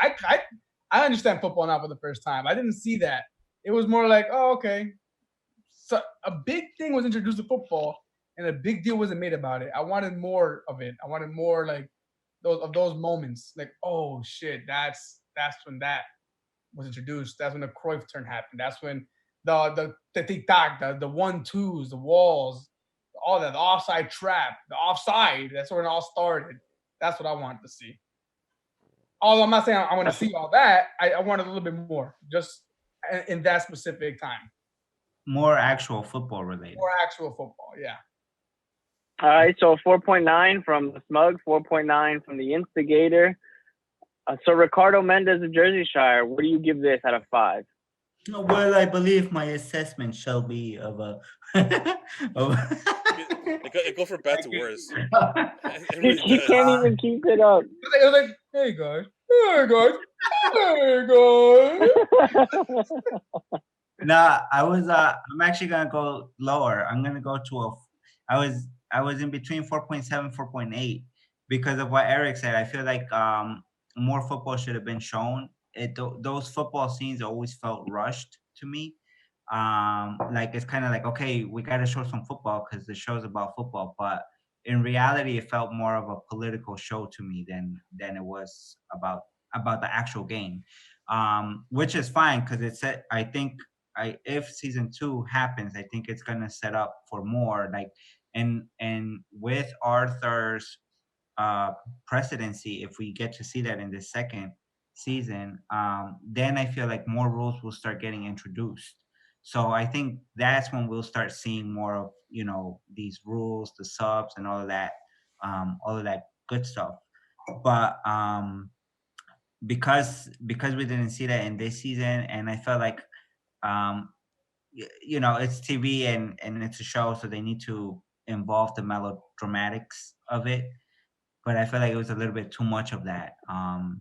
I understand football now for the first time. I didn't see that. It was more like, oh, okay. So a big thing was introduced to football, and a big deal wasn't made about it. I wanted more of it. I wanted more like those moments. Like, oh shit, that's that's when that was introduced. That's when the Cruyff turn happened. That's when the tic-tac, the 1-2s, the walls, all that, the offside trap, the offside. That's where it all started. That's what I wanted to see. Although I'm not saying I want to see all that, I wanted a little bit more, just in that specific time. More actual football related. More actual football, yeah. All right, so 4.9 from the Smug, 4.9 from the Instigator. So Ricardo Mendes of Jersey Shire, what do you give this out of 5? Well, I believe my assessment shall be of a. It go from bad to worse. He can't even keep it up. It was like, hey guys, Nah, I'm actually gonna go lower. I'm gonna go to I was in between 4.7, 4.8 because of what Eric said. I feel like more football should have been shown. Those football scenes always felt rushed to me. Like it's kind of like, okay, we got to show some football because the show's about football, but in reality, it felt more of a political show to me than it was about the actual game, which is fine because I think if season 2 happens, I think it's gonna set up for more like and with Arthur's presidency, if we get to see that in the second season, then I feel like more rules will start getting introduced. So I think that's when we'll start seeing more of these rules, the subs, and all of that good stuff. But because we didn't see that in this season, and I felt like it's TV and it's a show, so they need to involve the melodramatics of it. But I feel like it was a little bit too much of that.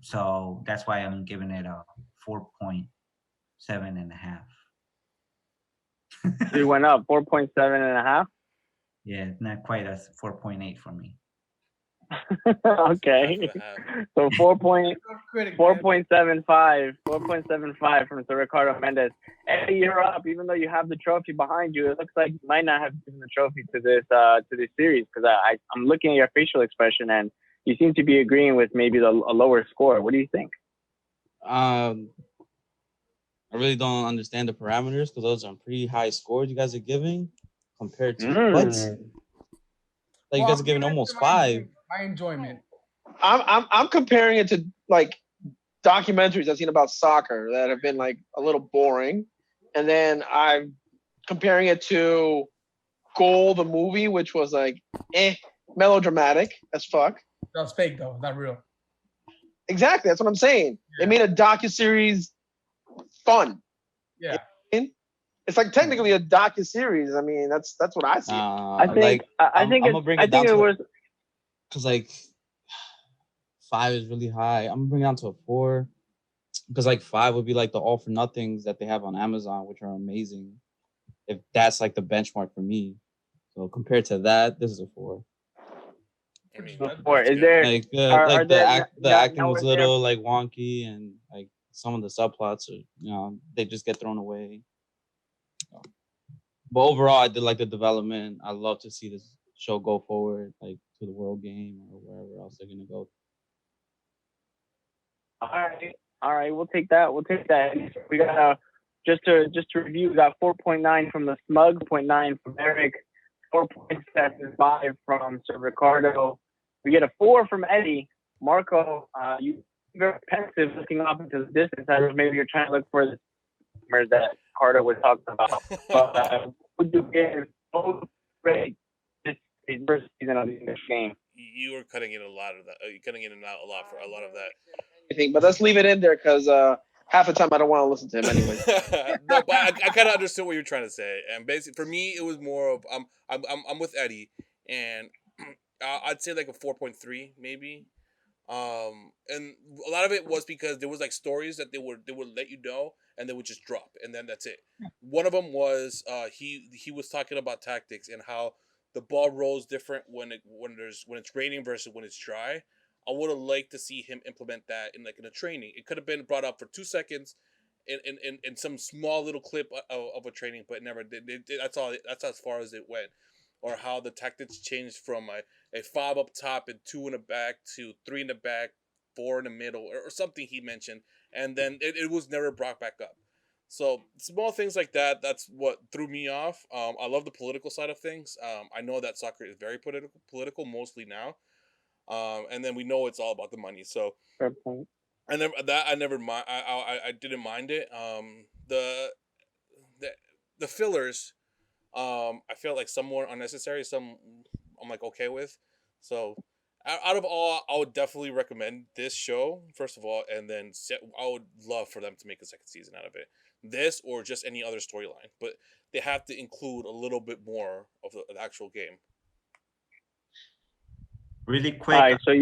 So that's why I'm giving it a 4.7.5. It went up 4.7.5. Yeah, not quite a 4.8 for me. Okay, so 4.75 from Sir Ricardo Mendes. Eddie, you're up. Even though you have the trophy behind you, it looks like you might not have given the trophy to this series because I'm looking at your facial expression and you seem to be agreeing with maybe a lower score. What do you think? I really don't understand the parameters because those are pretty high scores you guys are giving compared to what? Like you guys are giving almost 5. My enjoyment. I'm comparing it to like documentaries I've seen about soccer that have been like a little boring, and then I'm comparing it to Goal, the movie, which was like melodramatic as fuck. That was fake though, not real. Exactly, that's what I'm saying. Yeah. They made a docuseries fun. Yeah. It's like technically a docuseries. I mean, that's what I see. I think it was because like 5 is really high. I'm gonna bring it down to a 4 because like 5 would be like the all for nothings that they have on Amazon, which are amazing. If that's like the benchmark for me, so compared to that, this is a 4. I mean, 4. Is there like the acting was a little like wonky and like some of the subplots are they just get thrown away. But overall, I did like the development. I love to see this show go forward, like to the World Game or wherever else they're gonna go. All right, we'll take that. We got just to review. We got 4.9 from the Smug, 0.9 from Eric, 4.75 from Sir Ricardo. We get a 4 from Eddie. Marco, you very pensive looking up into the distance. I don't know, maybe you're trying to look for the that Ricardo was talking about. But would you give both grades this first season of the English game? You were cutting in a lot of that. You're cutting in and out a lot for a lot of that. But let's leave it in there because half the time I don't want to listen to him anyway. No, but I kind of understood what you're trying to say, and basically for me it was more of I'm with Eddie, and I'd say like a 4.3 maybe. And a lot of it was because there was like stories that they would let you know and they would just drop and then that's it. One of them was he was talking about tactics and how the ball rolls different when it's raining versus when it's dry. I would have liked to see him implement that in a training. It could have been brought up for 2 seconds in some small little clip of a training, but never did. That's all. That's as far as it went. Or how the tactics changed from a 5 up top and 2 in the back to 3 in the back, 4 in the middle, or something he mentioned. and then it was never brought back up. So small things like that, that's what threw me off. I love the political side of things. I know that soccer is very political mostly now. And then we know it's all about the money. So Fair point. I never mind. I didn't mind it. The fillers, I felt like some were unnecessary. Some I'm like okay with. So out of all, I would definitely recommend this show first of all, and then I would love for them to make a second season out of it. This or just any other storyline, but they have to include a little bit more of the actual game. Really quick. All right, so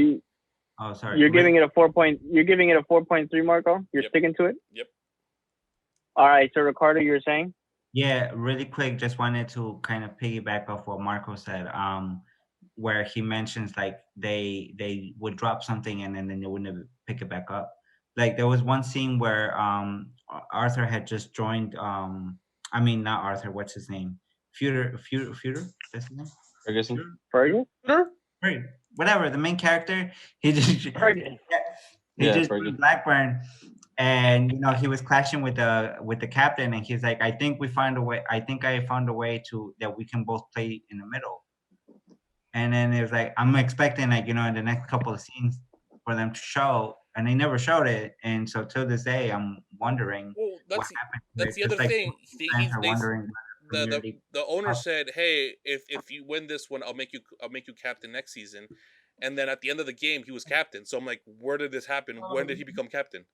sorry. you're giving it a 4.3, Marco. You're Yep. sticking to it. Yep. All right, so Ricardo, you're saying? Yeah, really quick. Just wanted to kind of piggyback off what Marco said. Where he mentions like they would drop something and then they wouldn't pick it back up. Like there was one scene where Arthur had just joined. I mean not Arthur. What's his name? Future. That's his name. Ferguson. Fergus? Right. Whatever. The main character. He just Fergus. he Yeah, just Fergus. joined Blackburn, and he was clashing with the captain, and he's like, I think I found a way to that we can both play in the middle. And then it was like, I'm expecting like, in the next couple of scenes for them to show, and they never showed it. And so till this day, I'm wondering Well, what happened. that's the Just other like thing. fans are wondering The owner said, "Hey, if you win this one, I'll make you captain next season." And then at the end of the game, he was captain. So I'm like, where did this happen? When did he become captain?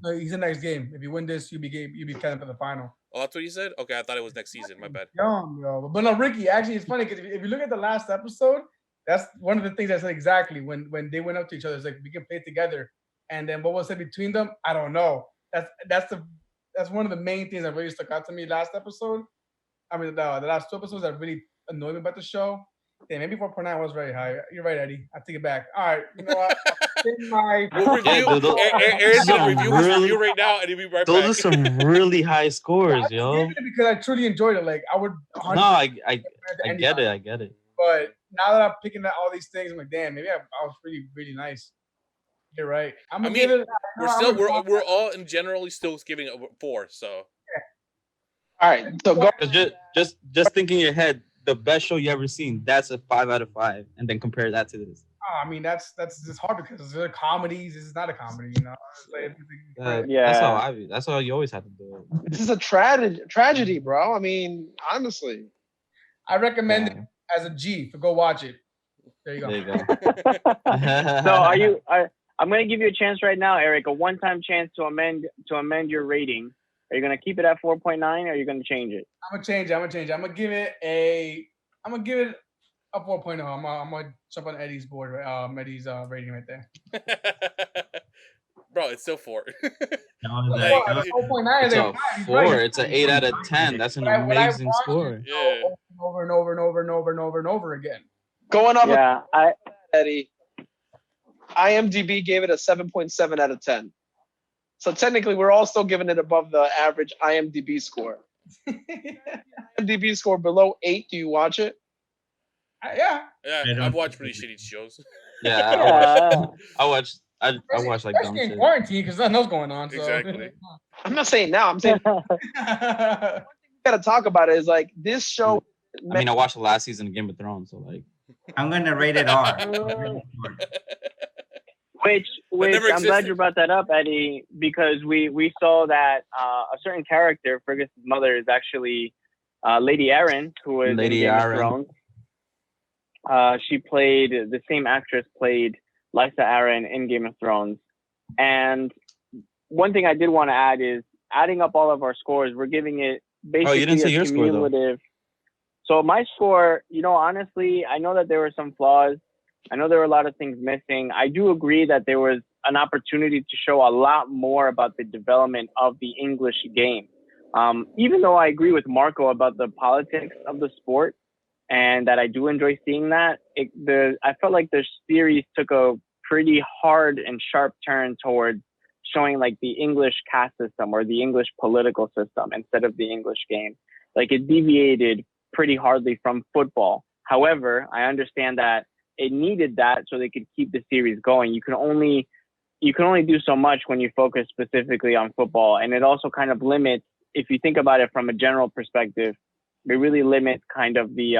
No, he's the next game. If you win this, you be captain for the final. Oh, that's what he said? Okay, I thought it was next season. My bad. Young, yo. But no, Ricky, actually, it's funny because if you look at the last episode, that's one of the things I said exactly when they went up to each other. It's like, we can play together. And then what was said between them? I don't know. That's one of the main things that really stuck out to me last episode. I mean, the last two episodes that really annoyed me about the show. Yeah, maybe 4.9 was very high. You're right, Eddie. I take it back. All right, you know what? We'll review. Aaron's gonna review his review right now, and he'll be right back. Those are some really high scores, I yo. gave it because I truly enjoyed it. Like I would. No, I get it. I get it. But now that I'm picking out all these things, I'm like, damn, maybe I was really, really nice. You're right. We're all in generally still giving it a 4. So. All right, so go. Just think in your head, the best show you ever seen. That's a 5 out of 5, and then compare that to this. I mean, that's just hard because they're comedies. This is not a comedy, Yeah. That's how you always have to do it. This is a tragedy, bro. I mean, honestly. I recommend it as a G. So go watch it. There you go. There you go. So I'm going to give you a chance right now, Eric, a one-time chance to amend your rating. Are you going to keep it at 4.9 or are you going to change it? I'm going to change it. I'm going to give it a 4.0. I'm going to jump on Eddie's board, Eddie's rating right there. Bro, it's still 4. Like, 4.9 it's a 4. Right. It's an 8 out of 10. That's an amazing score. Yeah. Over and over and over and over and over and over again. Going up, yeah, Eddie. IMDb gave it a 7.7 out of 10. So technically, we're all still giving it above the average IMDb score. IMDb score below 8. Do you watch it? Yeah. I've watched pretty shitty shows. Yeah, I watch like dumb in shit. quarantine because nothing else going on. So. Exactly. I'm not saying now. I'm saying one thing we gotta talk about it is like this show. I mean, I watched the last season of Game of Thrones, so like. I'm gonna rate it R. Which I'm glad you brought that up, Eddie, because we saw that a certain character, Fergus' mother, is actually Lady Arryn, who was Lady in Game Arryn. of Thrones. She played, the same actress played Lysa Arryn in Game of Thrones. And one thing I did want to add is, adding up all of our scores, we're giving it basically you didn't say your score, though. So my score, honestly, I know that there were some flaws. I know there were a lot of things missing. I do agree that there was an opportunity to show a lot more about the development of the English game. Even though I agree with Marco about the politics of the sport and that I do enjoy seeing that, I felt like the series took a pretty hard and sharp turn towards showing like the English caste system or the English political system instead of the English game. Like it deviated pretty hardly from football. However, I understand that it needed that so they could keep the series going. You can only you can only do so much when you focus specifically on football. And it also kind of limits, if you think about it from a general perspective, it really limits kind of the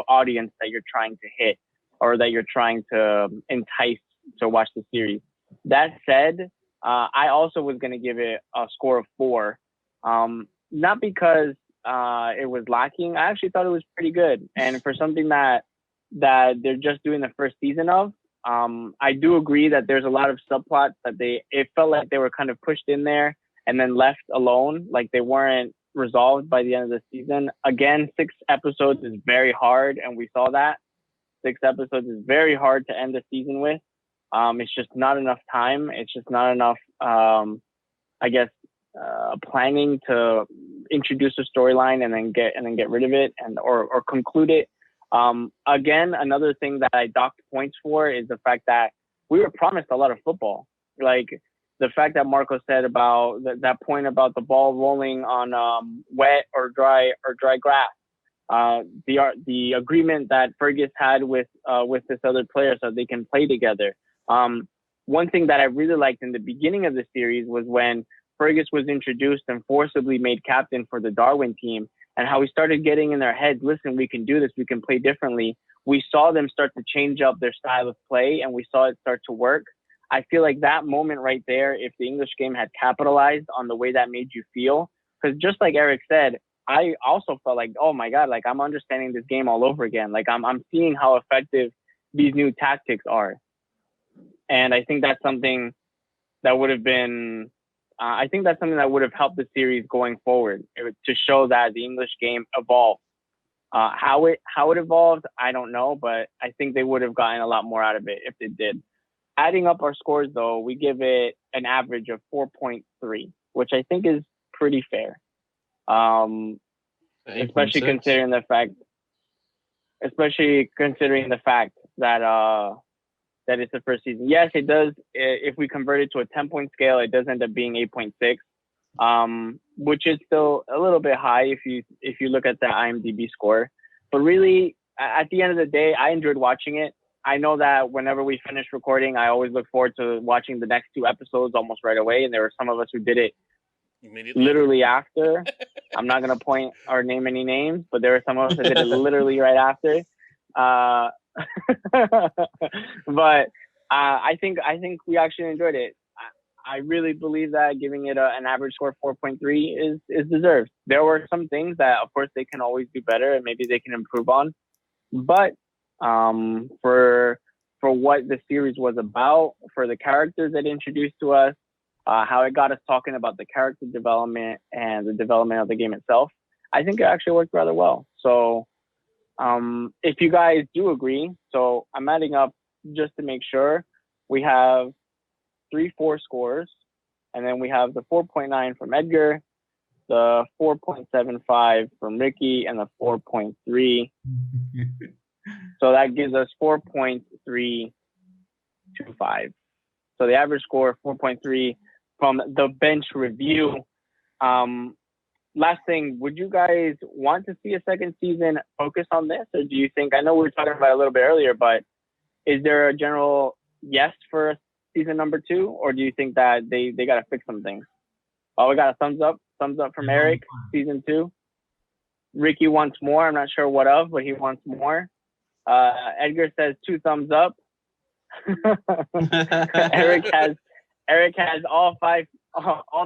audience that you're trying to hit or that you're trying to entice to watch the series. That said, I also was going to give it a score of 4. Not because it was lacking. I actually thought it was pretty good. And for something that they're just doing the first season of, I do agree that there's a lot of subplots that it felt like they were kind of pushed in there and then left alone, like they weren't resolved by the end of the season. Again, 6 episodes is very hard, and we saw that. 6 episodes is very hard to end the season with. It's just not enough time. It's just not enough, I guess, planning to introduce a storyline and then get rid of it or conclude it. Again, another thing that I docked points for is the fact that we were promised a lot of football. Like the fact that Marco said about that point about the ball rolling on wet or dry grass. The agreement that Fergus had with this other player so they can play together. One thing that I really liked in the beginning of the series was when Fergus was introduced and forcibly made captain for the Darwin team, and how we started getting in their heads, listen, we can do this, we can play differently. We saw them start to change up their style of play, and we saw it start to work. I feel like that moment right there, if the English game had capitalized on the way that made you feel, because just like Eric said, I also felt like, oh my God, like I'm understanding this game all over again. Like I'm seeing how effective these new tactics are. And I think that's something that would have been, I think that's something that would have helped the series going forward to show that the English game evolved. How it evolved, I don't know, but I think they would have gotten a lot more out of it if they did. Adding up our scores, though, we give it an average of 4.3, which I think is pretty fair. Especially considering the fact that that it's the first season. Yes, it does. If we convert it to a 10-point scale, it does end up being 8.6, which is still a little bit high if you look at the IMDb score. But really, at the end of the day, I enjoyed watching it. I know that whenever we finish recording, I always look forward to watching the next 2 episodes almost right away. And there were some of us who did it literally after. I'm not going to point or name any names, but there were some of us that did it literally right after. But I think we actually enjoyed it. I really believe that giving it an average score of 4.3 is deserved. There were some things that, of course, they can always do better and maybe they can improve on. But for what the series was about, for the characters that introduced to us, how it got us talking about the character development and the development of the game itself, I think it actually worked rather well. So if you guys do agree, so I'm adding up just to make sure, we have 3-4 scores, and then we have the 4.9 from Edgar, the 4.75 from Ricky, and the 4.3. So that gives us 4.325. So the average score, 4.3 from the bench review. Last thing, would you guys want to see a second season focus on this? Or do you think, I know we were talking about it a little bit earlier, but is there a general yes for season number 2? Or do you think that they got to fix some things? Oh, we got a thumbs up from Eric, season 2. Ricky wants more. I'm not sure what of, but he wants more. Edgar says 2 thumbs up. Eric has all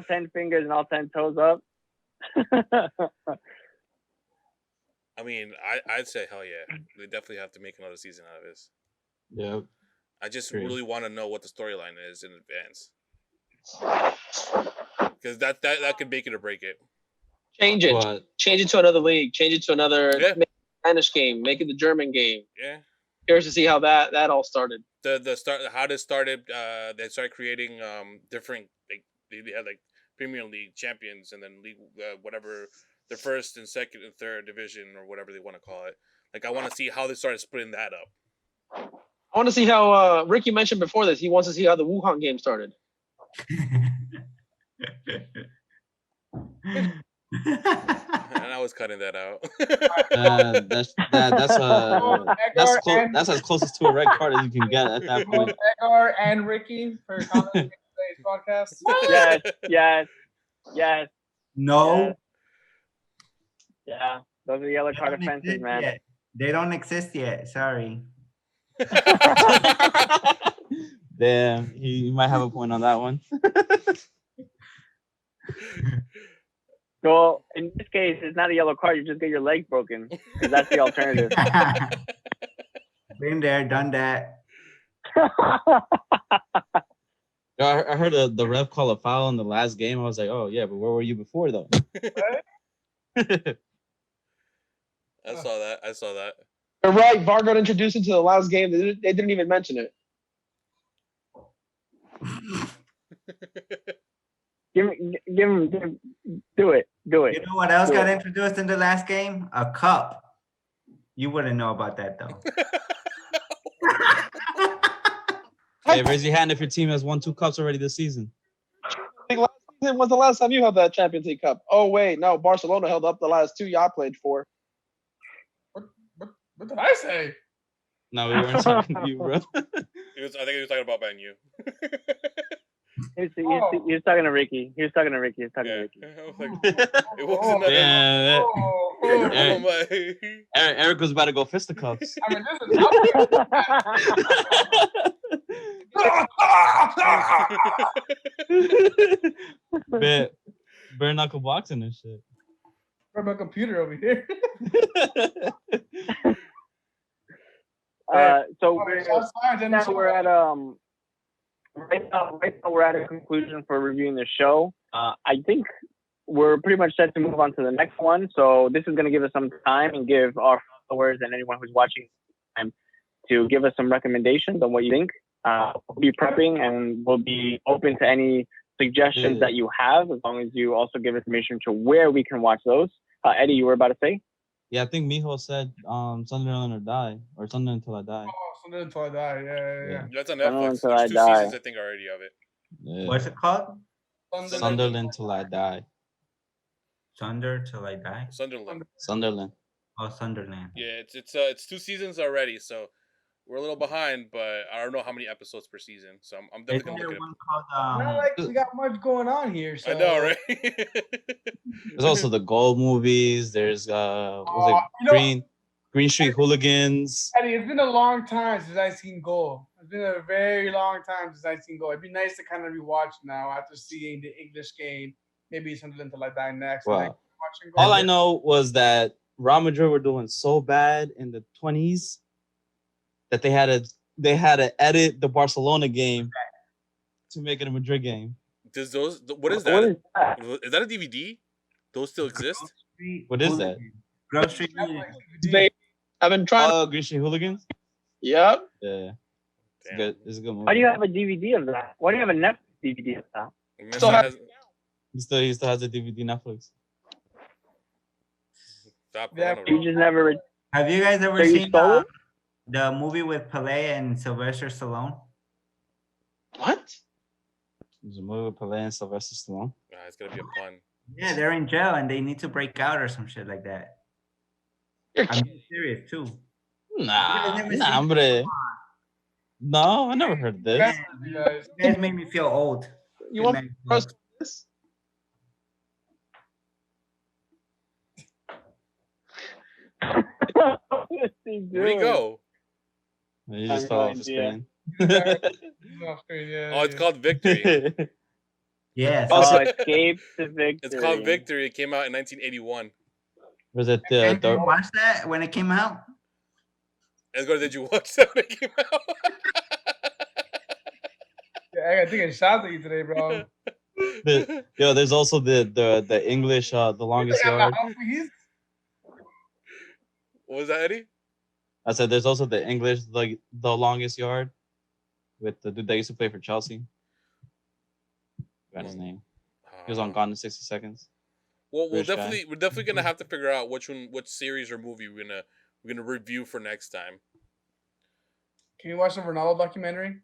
10 fingers and all 10 toes up. I mean, I'd say hell yeah. They definitely have to make another season out of this. Yeah. I just really want to know what the storyline is in advance, because that could make it or break it. Change it. But Change it to another league. Change it to another Yeah. make it the Spanish game. Make it the German game. Yeah. Curious to see how that all started. The start, how this started. They started creating different, like they had like Premier League champions and then league whatever, the first and second and third division or whatever they want to call it. Like I want to see how they started splitting that up. I want to see how Ricky mentioned before this. He wants to see how the Wuhan game started. And I was cutting that out. That's as closest to a red card as you can get at that point. Edgar and Ricky for commenting today's podcast. Yes. No, Yeah. Those are yellow they card don't offenses, exist man. yet. They don't exist yet. Sorry. Damn, he might have a point on that one. So in this case, it's not a yellow card. You just get your leg broken because that's the alternative. Been there, done that. I heard the ref call a foul in the last game. I was like, oh yeah, but where were you before though? I saw that. You're right. VAR got introduced into the last game. They didn't even mention it. Give him, do it. You know what else got introduced in the last game? A cup. You wouldn't know about that though. Hey, raise your hand if your team has won 2 cups already this season. I think last season was the last time you held that Champions League Cup. Oh wait, no, Barcelona held up the last 2 y'all played for. What did I say? No, we weren't talking to you, bro. I think he was talking about Man U. He was talking to Ricky. Yeah. I was like, it wasn't Yeah, oh my. Eric was about to go fisticuffs. I mean, this is Bare knuckle boxing and shit. from a computer over here. So we're at right now we're at a conclusion for reviewing the show. I think we're pretty much set to move on to the next one. So this is going to give us some time and give our followers and anyone who's watching time to give us some recommendations on what you think. We'll be prepping and we'll be open to any suggestions that you have, as long as you also give information to where we can watch those. Eddie, you were about to say? Yeah, I think Mijo said Sunderland or Die, or Sunderland Until I Die. Oh, Sunderland Until I Die. Yeah. That's on Netflix. Until There's I 2 Die. seasons, I think, already of it. Yeah. What's it called? Sunderland Till I Die. Sunder Till I Die. Sunderland. Oh, Sunderland. Yeah, it's 2 seasons already, so we're a little behind, but I don't know how many episods per season. So I'm definitely Isn't gonna there look one called Not like we got much going on here. So. I know, right? There's also the Gold movies. There's Green Street Hooligans. Eddie, it's been a long time since I've seen Goal. It's been a very long time since I've seen Goal. It'd be nice to kind of rewatch now after seeing the English game. Maybe Sunderland Till I Die next. Wow. All I know was that Real Madrid were doing so bad in the 20s that they had to edit the Barcelona game to make it a Madrid game. What is that? Is that a DVD? Those still exist? What is that? Grove Street. I've been trying. Oh, Green Street Hooligans? Yep. Yeah. It's good. It's a good movie. Why do you have a DVD of that? Why do you have a Netflix DVD of that? He still has a DVD Netflix. You just never. Have you guys ever So you seen stole it? the movie with Pelé and Sylvester Stallone? What? There's a movie with Pelé and Sylvester Stallone. It's gonna be a pun. Yeah, they're in jail and they need to break out or some shit like that. I'm being serious too. Nah, hombre. No, I never heard of this. You guys made me feel old. You want this? Where'd he Where'd he go? He just fell off the screen. Oh, it's called Victory. Yes. Escape to Victory. It's called Victory. It came out in 1981. Was it Did you watch that when it came out? Edgar, did you watch that when it came out? Yeah, I gotta take a shot at you today, bro. There's also the English The Longest Yard. What was that, Eddie? I said there's also the English The Longest Yard with the dude that used to play for Chelsea. Forgot his name. He was on Gone in 60 Seconds. Well, we're definitely gonna have to figure out which series or movie we're gonna review for next time. Can you watch the Ronaldo documentary?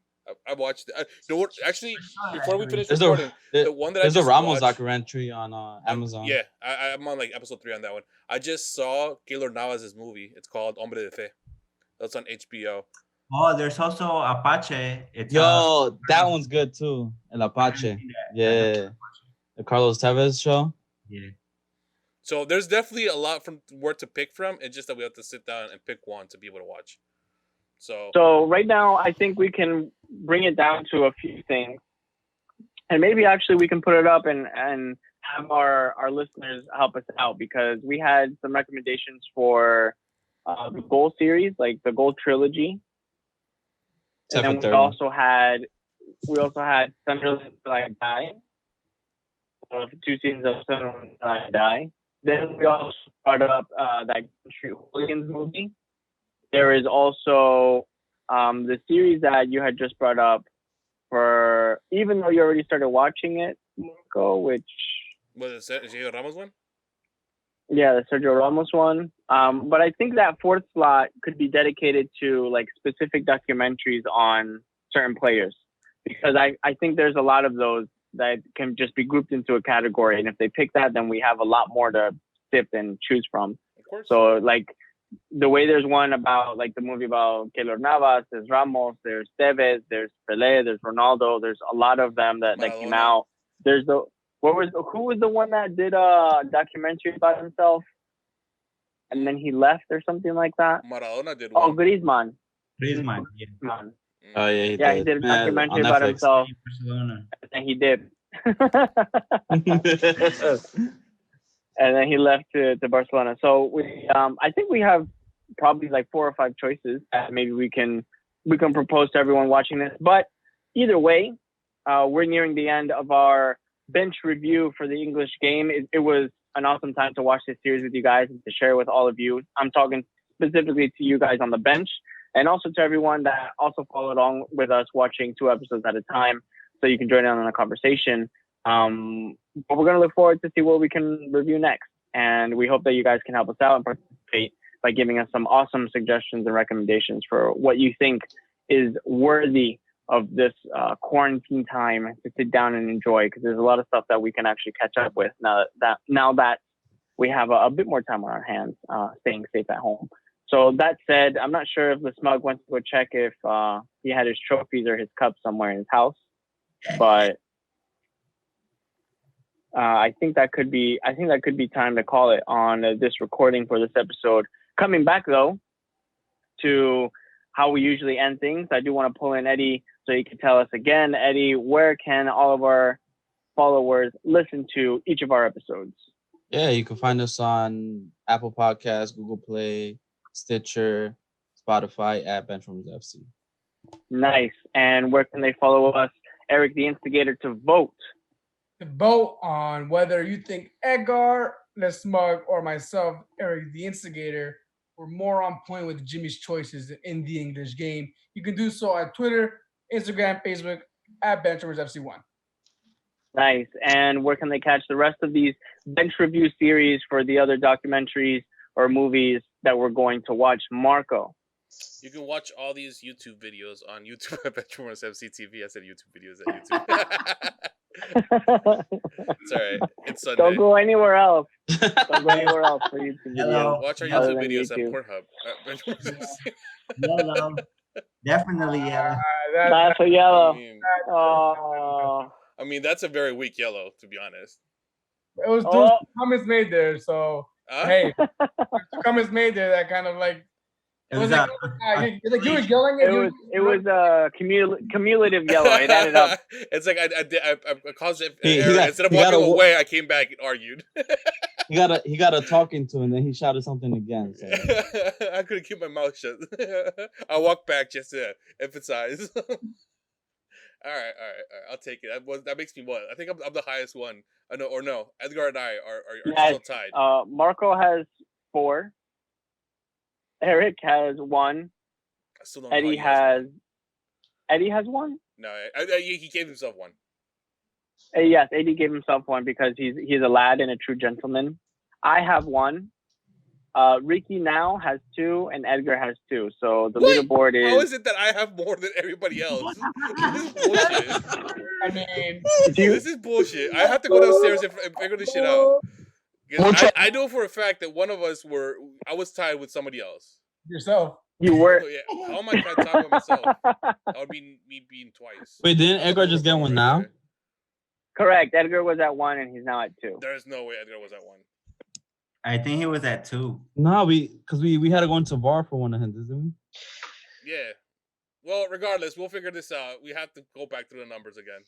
I watched it. You know what? Actually, before we finish There's recording, a the one that I there's a just Ramos watched, documentary on Amazon. yeah, I'm on like episode 3 on that one. I just saw Keylor Navas' movie. It's called Hombre de Fe. That's on HBO. Oh, there's also Apache. It's Yo, that one's good too. El Apache. Yeah. The Carlos Tevez show. Yeah. So there's definitely a lot from where to pick from. It's just that we have to sit down and pick one to be able to watch. So right now, I think we can bring it down to a few things, and maybe actually we can put it up and have our listeners help us out, because we had some recommendations for the Goal series, like the Goal trilogy, and then we also had Sunderland Till I Die, 2 seasons of Sunderland Till I Die. Then we also brought up that Street Hooligans movie. There is also the series that you had just brought up for, even though you already started watching it, Marco, which... Was it Sergio Ramos one? Yeah, the Sergio Ramos one. But I think that 4th slot could be dedicated to like specific documentaries on certain players, because I think there's a lot of those that can just be grouped into a category. And if they pick that, then we have a lot more to sift and choose from. Of course. So like, the way there's one about like the movie about Keylor Navas, there's Ramos, there's Tevez, there's Pelé, there's Ronaldo, there's a lot of them that came out. There's who was the one that did a documentary about himself and then he left or something like that? Maradona did one. Oh, Griezmann. Griezmann. Oh yeah, he did a documentary about himself. Barcelona. And he did. And then he left to Barcelona. So we, I think we have probably like 4 or 5 choices that maybe we can propose to everyone watching this. But either way, we're nearing the end of our bench review for the English game. It was an awesome time to watch this series with you guys and to share with all of you. I'm talking specifically to you guys on the bench, and also to everyone that also followed along with us watching 2 episodes at a time, so you can join in on the conversation. But we're going to look forward to see what we can review next. And we hope that you guys can help us out and participate by giving us some awesome suggestions and recommendations for what you think is worthy of this quarantine time to sit down and enjoy, because there's a lot of stuff that we can actually catch up with now that we have a bit more time on our hands, staying safe at home. So that said, I'm not sure if the Smug went to go check if he had his trophies or his cups somewhere in his house, but I think that could be time to call it on this recording for this episode. Coming back though to how we usually end things, I do want to pull in Eddie so he can tell us again. Eddie, where can all of our followers listen to each of our episodes? Yeah, you can find us on Apple Podcasts, Google Play, Stitcher, Spotify at Benchwarmers FC. Nice. And where can they follow us, Eric the Instigator, to vote? To vote on whether you think Edgar, the Smug, or myself, Eric the Instigator, were more on point with Jimmy's choices in the English game. You can do so on Twitter, Instagram, Facebook, at Benchwarmers FC1. Nice. And where can they catch the rest of these bench review series for the other documentaries or movies that we're going to watch? Marco. You can watch all these YouTube videos on YouTube at Benchwarmers FC TV. I said YouTube videos at YouTube. It's all right. It's Sunday. Don't go anywhere else. Don't go anywhere else for YouTube videos. Watch our YouTube videos at Pornhub. Benchwarmers FC. Yellow. Definitely yellow. That's a yellow. I mean, that's a very weak yellow, to be honest. It was comments made there, so hey, comments made there that kind of like. It was like you were yelling. It was a cumulative yellow. It added up. It's like I caused it. Instead of walking away, I came back and argued. He got a talking to, and then he shouted something again. So. I couldn't keep my mouth shut. I walked back just to emphasize. All right. I'll take it. That makes me what? I think I'm the highest one. No. Edgar and I are still tied. Marco has 4. Eric has 1. I still don't know Eddie has 1. No, he gave himself 1. Yes, Eddie gave himself 1 because he's a lad and a true gentleman. I have 1. Ricky now has 2 and Edgar has 2. So the What? leaderboard How is. is it that I have more than everybody else? This is bullshit. I mean, This is bullshit. I have to go downstairs and figure this shit out. 'Cause Mucho. I know for a fact that one of us I was tied with somebody else. yourself. You were. Oh, yeah. How am I tied with myself? That would be me being twice. Wait, didn't Edgar just get one now? Correct. Edgar was at 1 and he's now at 2. There's no way Edgar was at 1. I think he was at 2. No, because we had to go into VAR for one of him, didn't we? Yeah. Well, regardless, we'll figure this out. We have to go back through the numbers again.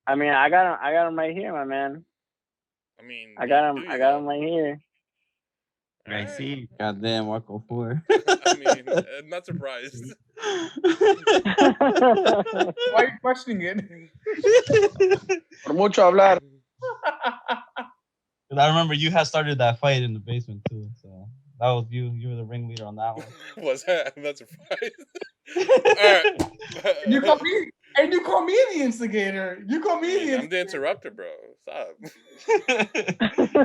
I mean, I got him right here, my man. I mean, I got him right here. I Alright. see. Goddamn, Marco 4. I mean, I'm not surprised. Why are you questioning it? Por mucho hablar. 'Cause I remember you had started that fight in the basement too, so that was you. You were the ringleader on that one. Was that? I'm not surprised. Alright. You call me the instigator. You call me the I'm the interrupter, bro. Stop.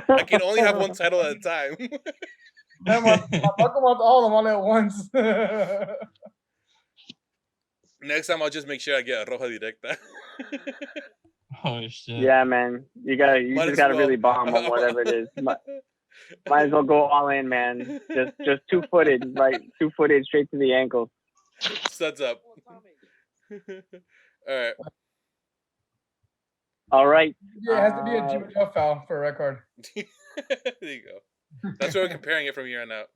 I can only have one title at a time. I'm talking about all of them all at once. Next time, I'll just make sure I get a roja directa. Oh shit. Yeah, man. You Might just as gotta well. really bomb on whatever it is. Might as well go all in, man. Just 2-footed, right? 2-footed straight to the ankles. Studs up. All right. All right. Yeah, it has to be a juvenile foul for a red card. There you go. That's where we're comparing it from here on out.